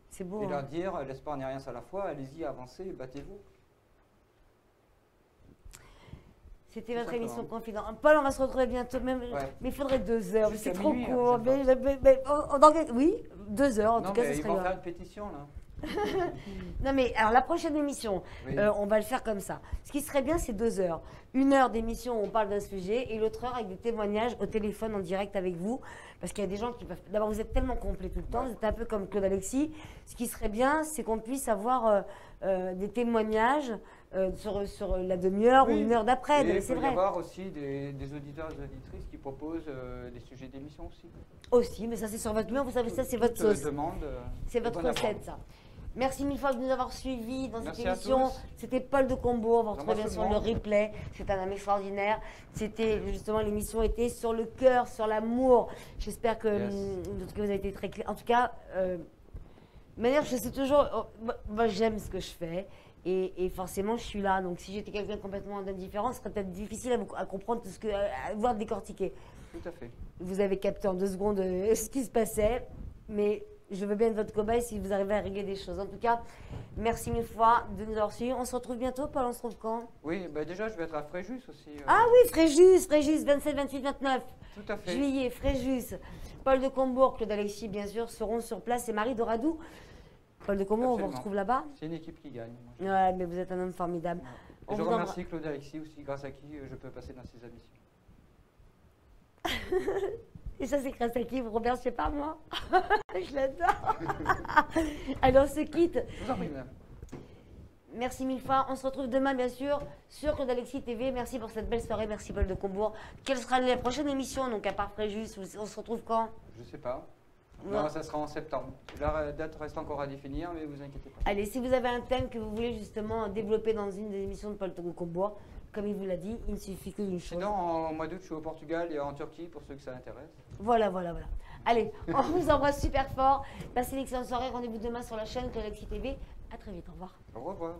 C'est beau. Et Hein. leur dire, l'espoir n'est rien sans la foi, allez-y, avancez, battez-vous. C'était votre émission Confident. Paul, on va se retrouver bientôt, même, mais il faudrait 2 heures. C'est trop court. Oui, 2 heures en tout cas, ce serait ils vont faire une pétition là. Non mais alors la prochaine émission, on va le faire comme ça. Ce qui serait bien, c'est 2 heures. 1 heure d'émission où on parle d'un sujet et l'autre heure avec des témoignages au téléphone en direct avec vous. Parce qu'il y a des gens qui peuvent... D'abord, vous êtes tellement complet tout le temps, vous êtes un peu comme Claude Alexis. Ce qui serait bien, c'est qu'on puisse avoir des témoignages sur la demi-heure ou 1 heure d'après. C'est vrai. Il peut y avoir aussi des auditeurs et des auditrices qui proposent des sujets d'émission aussi. Aussi, mais ça c'est sur votre mur, vous savez, ça c'est votre sauce. C'est votre recette, ça. Merci mille fois de nous avoir suivis dans cette émission. C'était Paul de Combourg, vous retrouvez bien sûr le replay. C'est un homme extraordinaire. C'était justement, l'émission était sur le cœur, sur l'amour. J'espère que, vous avez été très clair. En tout cas, manière, je sais toujours, moi j'aime ce que je fais. Et forcément, je suis là. Donc, si j'étais quelqu'un complètement indifférent, ce serait peut-être difficile à comprendre tout ce que, à voir décortiquer. Tout à fait. Vous avez capté en 2 secondes ce qui se passait, mais je veux bien être votre cobaye si vous arrivez à régler des choses. En tout cas, merci mille fois de nous avoir suivis. On se retrouve bientôt, Paul, on se retrouve quand? Oui, bah déjà, je vais être à Fréjus aussi. Ah oui, Fréjus, 27, 28, 29. Tout à fait. Juillet, Fréjus. Paul de Combourg, Claude Alexis, bien sûr, seront sur place. Et Marie Doradou. Paul de Combourg, on vous retrouve là-bas. C'est une équipe qui gagne. Ouais, mais vous êtes un homme formidable. Je remercie Claude Alexis aussi, grâce à qui je peux passer dans ses émissions. Et ça, c'est grâce à qui? Vous remerciez pas moi? Je l'adore. Alors, on se quitte. Je vous en prie, madame. Merci mille fois. On se retrouve demain, bien sûr, sur Claude Alexis TV. Merci pour cette belle soirée. Merci, Paul de Combourg. Quelle sera la prochaine émission? Donc, à part Fréjus, on se retrouve quand? Je sais pas. Non, ça sera en septembre. La date reste encore à définir, mais vous inquiétez pas. Allez, si vous avez un thème que vous voulez justement développer dans une des émissions de Paul de Combourg, comme il vous l'a dit, il ne suffit que d'une chose. Sinon, au mois d'août, je suis au Portugal et en Turquie, pour ceux que ça intéresse. Voilà. Allez, on vous embrasse super fort. Passez une excellente soirée. Rendez-vous demain sur la chaîne Claude Alexis TV. À très vite. Au revoir. Au revoir.